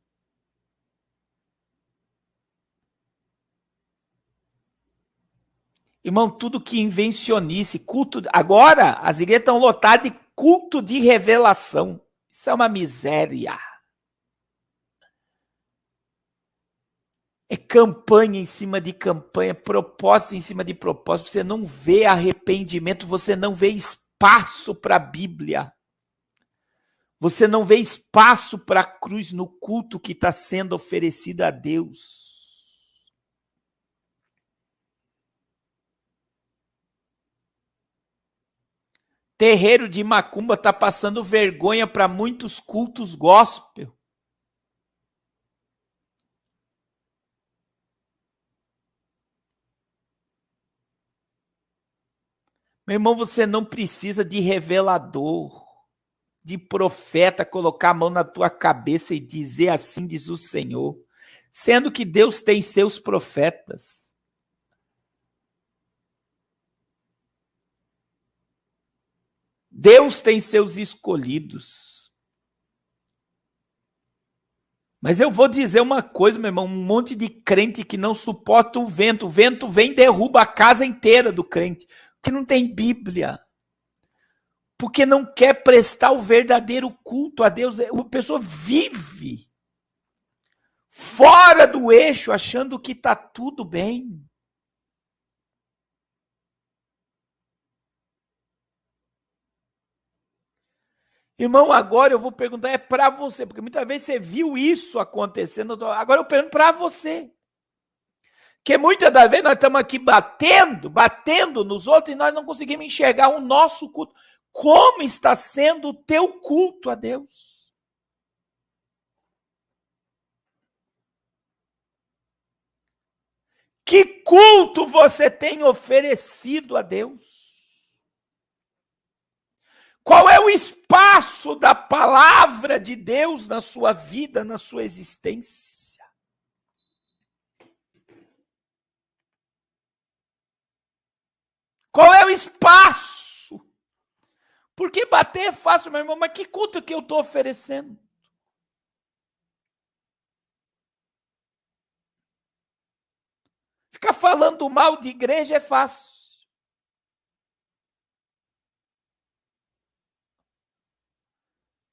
Irmão, tudo que invencionice, culto... Agora, as igrejas estão lotadas de culto de revelação. Isso é uma miséria. É campanha em cima de campanha, propósito em cima de propósito. Você não vê arrependimento, você não vê espaço para a Bíblia. Você não vê espaço para a cruz no culto que está sendo oferecido a Deus. Terreiro de macumba está passando vergonha para muitos cultos gospel. Meu irmão, você não precisa de revelador, de profeta colocar a mão na tua cabeça e dizer assim diz o Senhor. sendo que Deus tem seus profetas. Deus tem seus escolhidos. Mas eu vou dizer uma coisa, meu irmão, um monte de crente que não suporta o vento vem e derruba a casa inteira do crente, que não tem Bíblia, porque não quer prestar o verdadeiro culto a Deus. A pessoa vive fora do eixo, achando que está tudo bem. Irmão, agora eu vou perguntar, é para você, porque muitas vezes você viu isso acontecendo, agora eu pergunto para você. Porque muitas das vezes nós estamos aqui batendo nos outros e nós não conseguimos enxergar o nosso culto. Como está sendo o teu culto a Deus? Que culto você tem oferecido a Deus? Qual é o espaço da palavra de Deus na sua vida, na sua existência? Qual é o espaço? Porque bater é fácil, meu irmão, mas que culto que eu estou oferecendo? Ficar falando mal de igreja é fácil.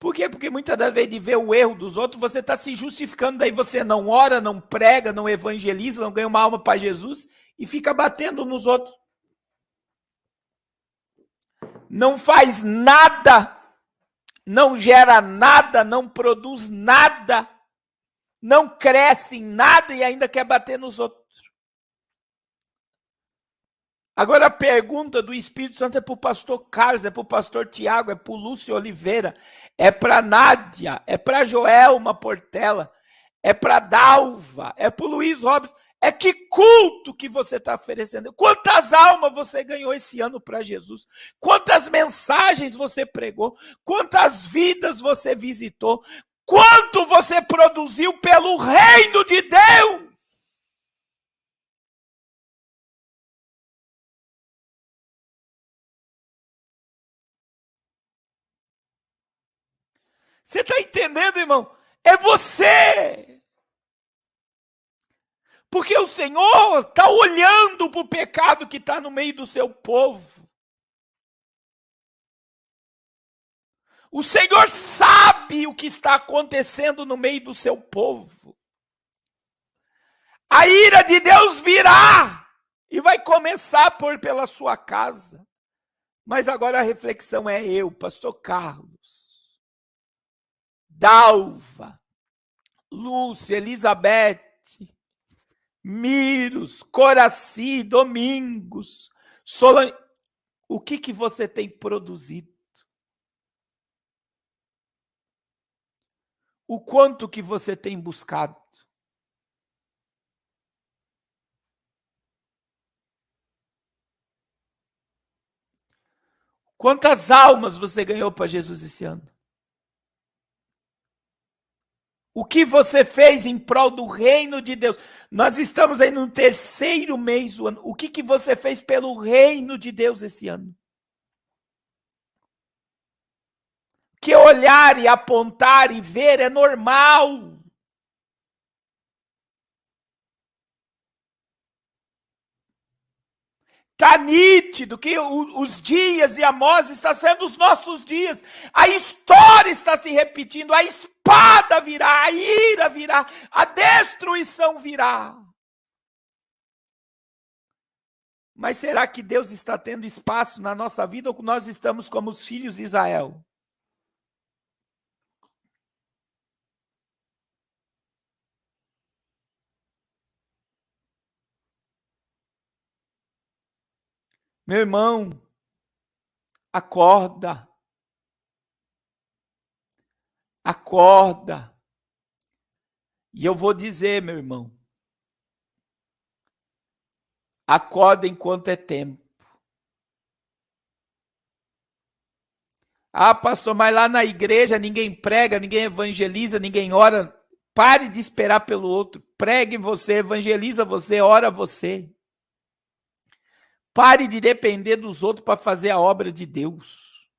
Por quê? Porque muitas das vezes de ver o erro dos outros, você está se justificando, daí você não ora, não prega, não evangeliza, não ganha uma alma para Jesus e fica batendo nos outros. Não faz nada, não gera nada, não produz nada, não cresce em nada e ainda quer bater nos outros. Agora a pergunta do Espírito Santo é para o pastor Carlos, é para o pastor Tiago, é para o Lúcio Oliveira, é para a Nádia, é para a Joelma Portela, é para a Dalva, é para o Luiz Robson. É que culto que você está oferecendo? Quantas almas você ganhou esse ano para Jesus? Quantas mensagens você pregou? Quantas vidas você visitou? Quanto você produziu pelo reino de Deus? Você está entendendo, irmão? É você. Porque o Senhor está olhando para o pecado que está no meio do seu povo. O Senhor sabe o que está acontecendo no meio do seu povo. A ira de Deus virá e vai começar pela sua casa. Mas agora a reflexão é eu, pastor Carlos, Dalva, Lúcia, Elizabeth, Miros, Coraci, Domingos, Solange. O que você tem produzido? O quanto que você tem buscado? Quantas almas você ganhou para Jesus esse ano? O que você fez em prol do reino de Deus? Nós estamos aí no 3º mês do ano. O que você fez pelo reino de Deus esse ano? Que olhar e apontar e ver é normal. Está nítido que os dias e a Amós estão sendo os nossos dias. A história está se repetindo. A espada virá, a ira virá, a destruição virá. Mas será que Deus está tendo espaço na nossa vida ou nós estamos como os filhos de Israel? Meu irmão, acorda. Acorda. E eu vou dizer, meu irmão, acorda enquanto é tempo. Ah, pastor, mas lá na igreja ninguém prega, ninguém evangeliza, ninguém ora. Pare de esperar pelo outro. Pregue você, evangeliza você, ora você. Pare de depender dos outros para fazer a obra de Deus.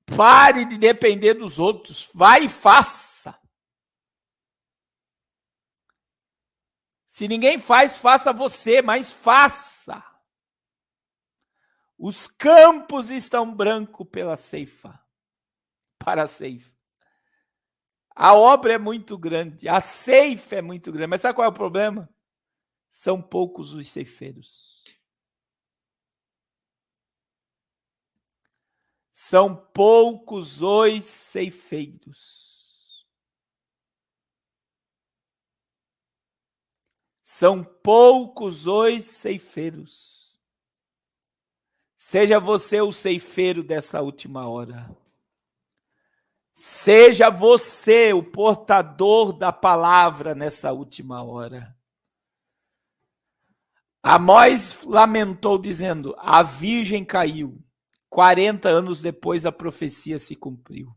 Pare de depender dos outros. Vai e faça. Se ninguém faz, faça você, mas faça. Os campos estão brancos pela ceifa. Para a ceifa. A obra é muito grande, a ceifa é muito grande. Mas sabe qual é o problema? São poucos os ceifeiros. São poucos os ceifeiros. São poucos os ceifeiros. Seja você o ceifeiro dessa última hora. Seja você o portador da palavra nessa última hora. Amós lamentou dizendo, a virgem caiu. 40 anos depois a profecia se cumpriu.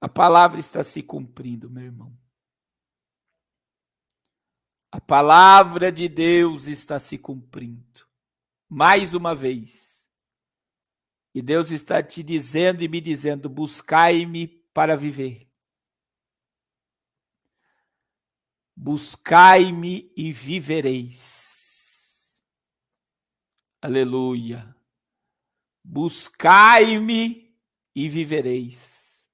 A palavra está se cumprindo, meu irmão. A palavra de Deus está se cumprindo. Mais uma vez. E Deus está te dizendo e me dizendo, buscai-me para viver. Buscai-me e vivereis. Aleluia. Buscai-me e vivereis.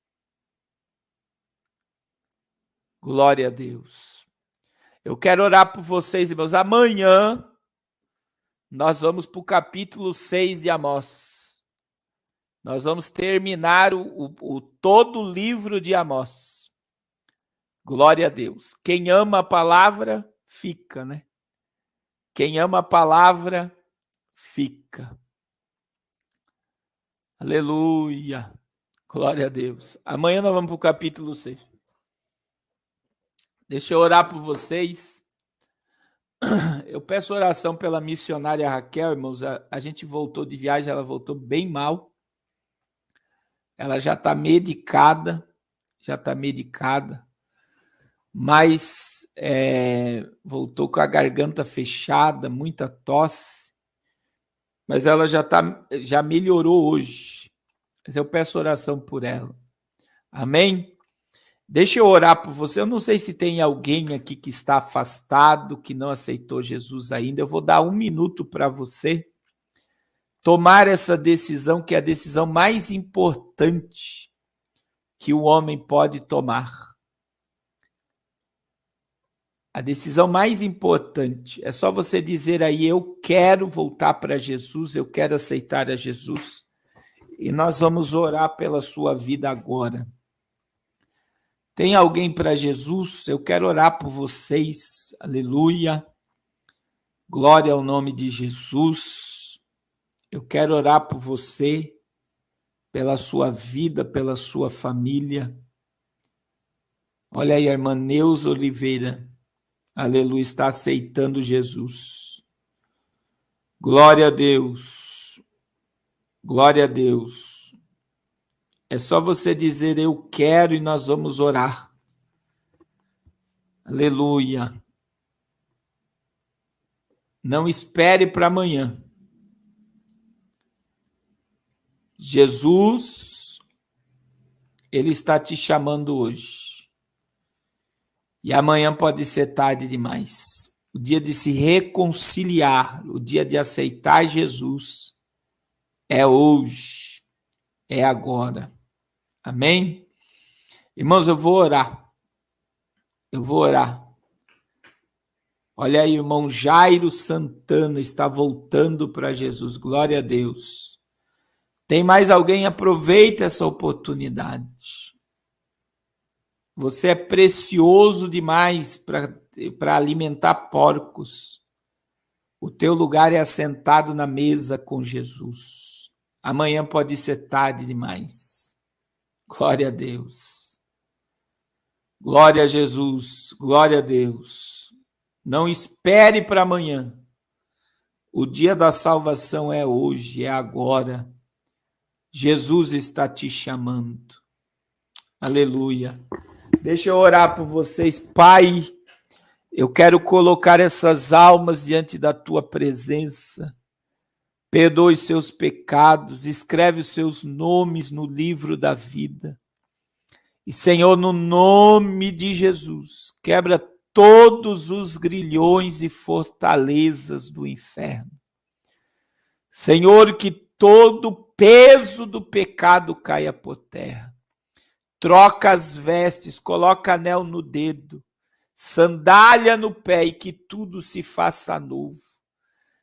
Glória a Deus. Eu quero orar por vocês, irmãos. Amanhã nós vamos para o capítulo 6 de Amós. Nós vamos terminar todo o livro de Amós. Glória a Deus. Quem ama a palavra, fica, né? Quem ama a palavra, fica. Aleluia. Glória a Deus. Amanhã nós vamos para o capítulo 6. Deixa eu orar por vocês. Eu peço oração pela missionária Raquel, irmãos. A gente voltou de viagem, ela voltou bem mal. Ela já está medicada, mas voltou com a garganta fechada, muita tosse, mas ela já melhorou hoje. Mas eu peço oração por ela. Amém? Deixa eu orar por você. Eu não sei se tem alguém aqui que está afastado, que não aceitou Jesus ainda. Eu vou dar 1 minuto para você tomar essa decisão, que é a decisão mais importante que o homem pode tomar. A decisão mais importante é só você dizer aí, eu quero voltar para Jesus, eu quero aceitar a Jesus. E nós vamos orar pela sua vida agora. Tem alguém para Jesus? Eu quero orar por vocês. Aleluia. Glória ao nome de Jesus. Eu quero orar por você, pela sua vida, pela sua família. Olha aí, a irmã Neuza Oliveira. Aleluia, está aceitando Jesus. Glória a Deus. Glória a Deus. É só você dizer, eu quero, e nós vamos orar. Aleluia. Não espere para amanhã. Jesus, ele está te chamando hoje. E amanhã pode ser tarde demais. O dia de se reconciliar, o dia de aceitar Jesus, é hoje, é agora. Amém? Irmãos, eu vou orar. Olha aí, irmão Jairo Santana está voltando para Jesus. Glória a Deus. Tem mais alguém? Aproveita essa oportunidade. Você é precioso demais para alimentar porcos. O teu lugar é assentado na mesa com Jesus. Amanhã pode ser tarde demais. Glória a Deus. Glória a Jesus. Glória a Deus. Não espere para amanhã. O dia da salvação é hoje, é agora. Jesus está te chamando. Aleluia. Deixa eu orar por vocês. Pai, eu quero colocar essas almas diante da tua presença. Perdoe seus pecados, escreve os seus nomes no livro da vida. E, Senhor, no nome de Jesus, quebra todos os grilhões e fortalezas do inferno. Senhor, que todo o peso do pecado caia por terra. Troca as vestes, coloca anel no dedo, sandália no pé e que tudo se faça novo.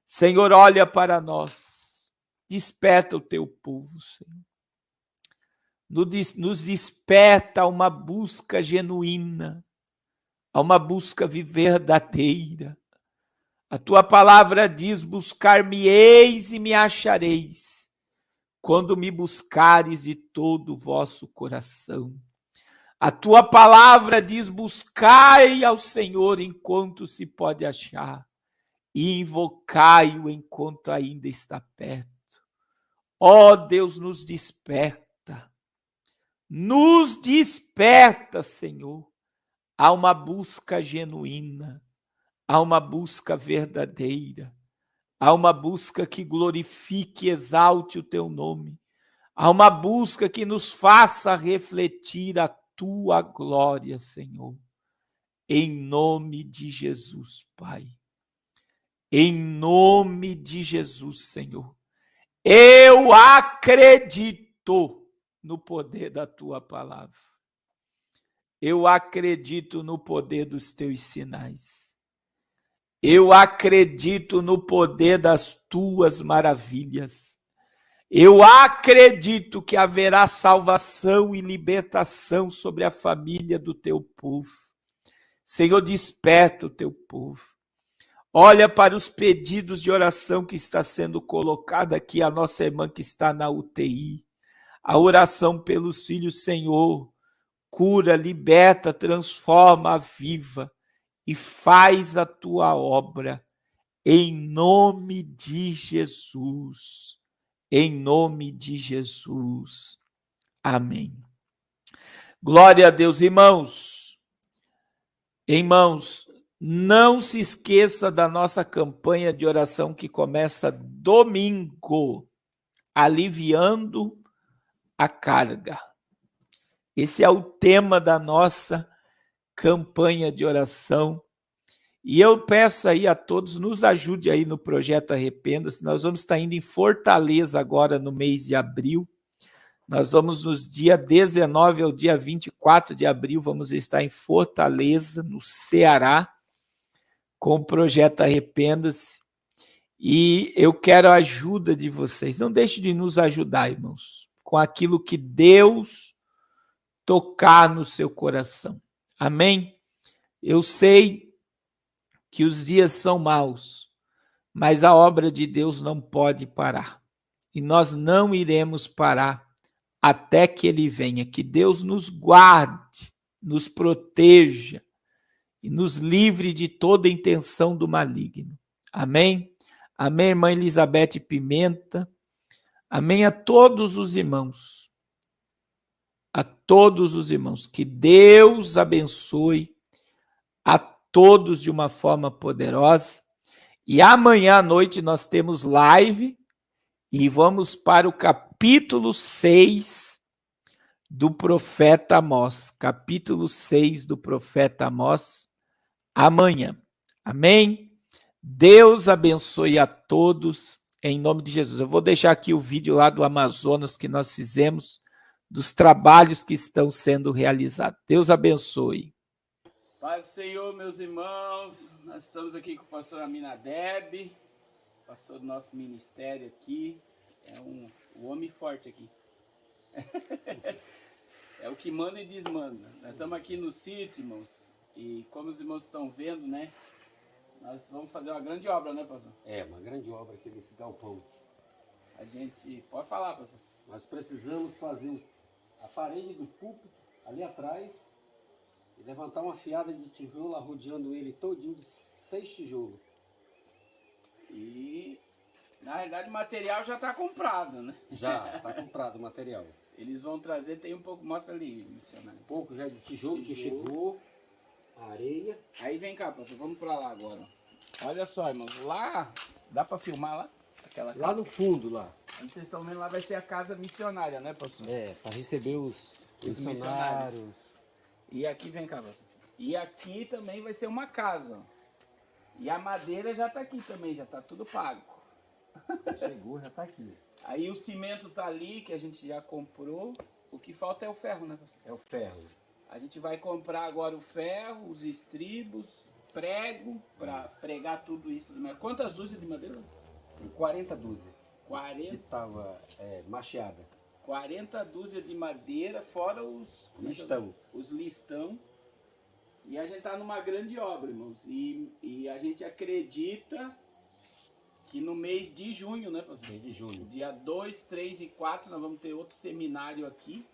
Senhor, olha para nós, desperta o teu povo, Senhor. Nos desperta a uma busca genuína, a uma busca verdadeira. A tua palavra diz: buscar-me-eis e me achareis, quando me buscares de todo o vosso coração. A tua palavra diz: buscai ao Senhor enquanto se pode achar, e invocai-o enquanto ainda está perto. Ó Deus, nos desperta, Senhor, a uma busca genuína, a uma busca verdadeira, a uma busca que glorifique e exalte o teu nome, a uma busca que nos faça refletir a tua glória, Senhor. Em nome de Jesus, Pai. Em nome de Jesus, Senhor. Eu acredito no poder da tua palavra. Eu acredito no poder dos teus sinais. Eu acredito no poder das tuas maravilhas. Eu acredito que haverá salvação e libertação sobre a família do teu povo. Senhor, desperta o teu povo. Olha para os pedidos de oração que está sendo colocado aqui, a nossa irmã que está na UTI. A oração pelos filhos, Senhor, cura, liberta, transforma, aviva e faz a tua obra. Em nome de Jesus. Em nome de Jesus. Amém. Glória a Deus, irmãos. Irmãos, não se esqueça da nossa campanha de oração que começa domingo, aliviando a carga. Esse é o tema da nossa campanha de oração. E eu peço aí a todos, nos ajude aí no projeto Arrependa-se. Nós vamos estar indo em Fortaleza agora no mês de abril. Nós vamos nos dia 19 ao dia 24 de abril, vamos estar em Fortaleza, no Ceará, com o projeto Arrependa-se. E eu quero a ajuda de vocês. Não deixe de nos ajudar, irmãos, com aquilo que Deus tocar no seu coração. Amém? Eu sei que os dias são maus, mas a obra de Deus não pode parar. E nós não iremos parar até que Ele venha. Que Deus nos guarde, nos proteja e nos livre de toda intenção do maligno. Amém? Amém, irmã Elizabeth Pimenta. Amém a todos os irmãos. A todos os irmãos. Que Deus abençoe a todos de uma forma poderosa. E amanhã à noite nós temos live e vamos para o capítulo 6 do profeta Amós. Capítulo 6 do profeta Amós, amanhã. Amém? Deus abençoe a todos, em nome de Jesus. Eu vou deixar aqui o vídeo lá do Amazonas que nós fizemos, dos trabalhos que estão sendo realizados. Deus abençoe. Paz do Senhor, meus irmãos. Nós estamos aqui com o pastor Aminadeb, pastor do nosso ministério aqui. É um homem forte aqui. É o que manda e desmanda. Nós estamos aqui no sítio, irmãos. E como os irmãos estão vendo, né? Nós vamos fazer uma grande obra, né, pastor? É, uma grande obra aqui nesse galpão. A gente... Pode falar, pastor. Nós precisamos fazer a parede do púlpito ali atrás e levantar uma fiada de tijolo rodeando ele todinho de 6 tijolos. E Na realidade o material já está comprado, né? Já, tá comprado o material. Eles vão trazer, tem um pouco, mostra ali, missionário. Um pouco já de tijolo que chegou, areia. Aí vem cá, pastor, vamos para lá agora. Olha só, irmãos, lá, dá para filmar lá? Aquela Lá no fundo, lá. onde vocês estão vendo lá vai ser a casa missionária, né, pastor? É, para receber os missionários. missionários. E aqui, vem cá, pastor. E aqui também vai ser uma casa, ó. E a madeira já está aqui também, já está tudo pago. Chegou, já tá aqui. Aí o cimento tá ali, que a gente já comprou. O que falta é o ferro, né, pastor? É o ferro. A gente vai comprar agora o ferro, os estribos, prego, para pregar tudo isso. Quantas dúzias de madeira? 40 dúzias. 40, Que tava macheada. 40 dúzias de madeira, fora os Listão. Os listão. E a gente tá numa grande obra, irmãos. E a gente acredita que no mês de junho, né, pastor? Mês de junho. Dia 2, 3 e 4 nós vamos ter outro seminário aqui.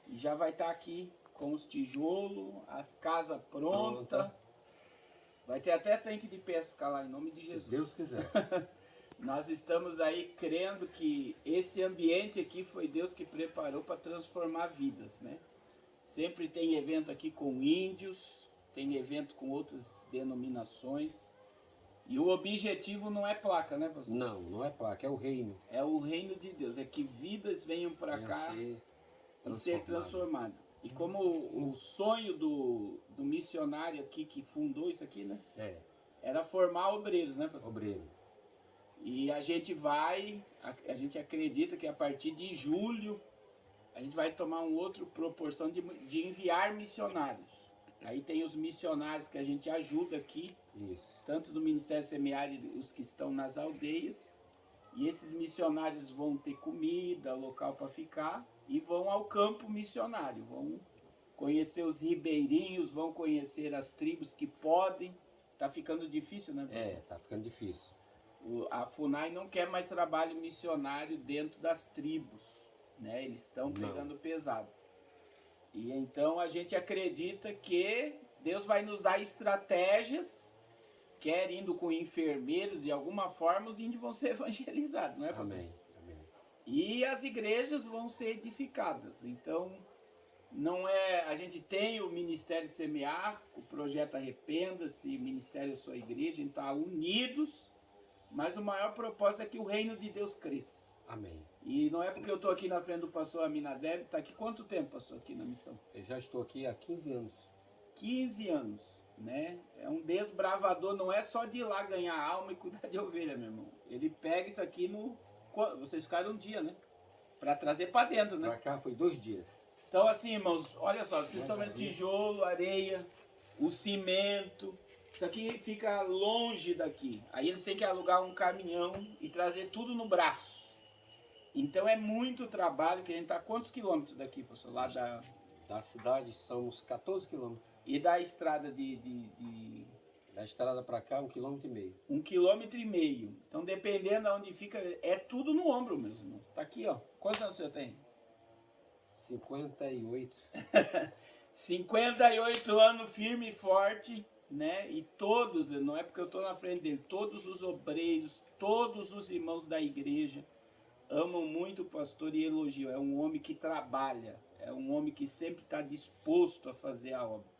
E já vai estar aqui com os tijolos, as casas prontas. Vai ter até tanque de pesca lá, em nome de Jesus. Se Deus quiser. Nós estamos aí crendo que esse ambiente aqui foi Deus que preparou para transformar vidas, né? Sempre tem evento aqui com índios, tem evento com outras denominações. E o objetivo não é placa, né, pastor? Não, não é placa, é o reino. É o reino de Deus, é que vidas venham para cá e ser transformadas. E como o sonho do missionário aqui que fundou isso aqui, né? Era formar obreiros, né, pastor? Obreiro. E a gente acredita que a partir de julho, a gente vai tomar uma outra proporção de enviar missionários. Aí tem os missionários que a gente ajuda aqui, Isso. tanto do Ministério Semiárido, os que estão nas aldeias. E esses missionários vão ter comida, local para ficar, e vão ao campo missionário. Vão conhecer os ribeirinhos, vão conhecer as tribos que podem. Tá ficando difícil, né, professor? Tá ficando difícil. A FUNAI não quer mais trabalho missionário dentro das tribos, né? Eles estão pegando pesado. E então a gente acredita que Deus vai nos dar estratégias, quer indo com enfermeiros, de alguma forma os índios vão ser evangelizados, não é, pastor? Amém. Amém. E as igrejas vão ser edificadas. Então, não é, a gente tem o Ministério Semear, o projeto Arrependa-se, Ministério Sua Igreja, a gente está unidos, mas o maior propósito é que o reino de Deus cresça. Amém. E não é porque eu estou aqui na frente do pastor Aminadeb, está aqui quanto tempo, pastor, aqui na missão? Eu já estou aqui há 15 anos. 15 anos, né? É um desbravador, não é só de ir lá ganhar alma e cuidar de ovelha, meu irmão. Ele pega isso aqui no... Vocês ficaram um dia, né? Para trazer para dentro, né? Para cá foi 2 dias. Então assim, irmãos, olha só, vocês estão vendo tijolo, areia, o cimento... Isso aqui fica longe daqui. Aí eles têm que alugar um caminhão e trazer tudo no braço. Então é muito trabalho, que a gente está quantos quilômetros daqui, pastor? Lá da cidade são uns 14 quilômetros. E da estrada Da estrada para cá, 1,5 km. 1,5 km. Então dependendo de onde fica, é tudo no ombro mesmo. Tá aqui, ó. Quantos anos você tem? 58. 58 anos, firme e forte, né? E todos, não é porque eu estou na frente dele, todos os obreiros, todos os irmãos da igreja amam muito o pastor e elogiam. É um homem que trabalha, é um homem que sempre está disposto a fazer a obra.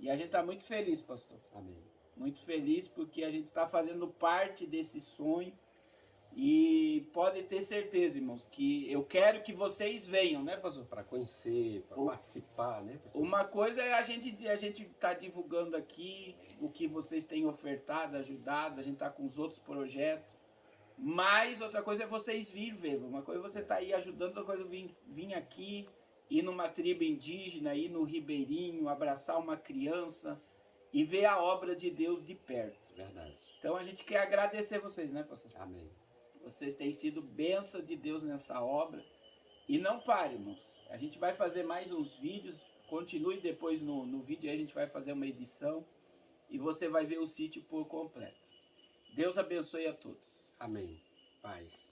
E a gente está muito feliz, pastor. Amém. Muito feliz porque a gente está fazendo parte desse sonho. E pode ter certeza, irmãos, que eu quero que vocês venham, né, pastor? Para conhecer, para participar, né, pastor? Uma coisa é a gente tá divulgando aqui o que vocês têm ofertado, ajudado, a gente tá com os outros projetos. Mas outra coisa é vocês vir ver. Uma coisa é você tá aí ajudando, outra coisa é vir aqui, ir numa tribo indígena, ir no ribeirinho, abraçar uma criança e ver a obra de Deus de perto. Verdade. Então a gente quer agradecer vocês, né, pastor? Amém. Vocês têm sido bênção de Deus nessa obra. E não pare, irmãos. A gente vai fazer mais uns vídeos. Continue depois no vídeo. Aí a gente vai fazer uma edição. E você vai ver o sítio por completo. Deus abençoe a todos. Amém. Paz.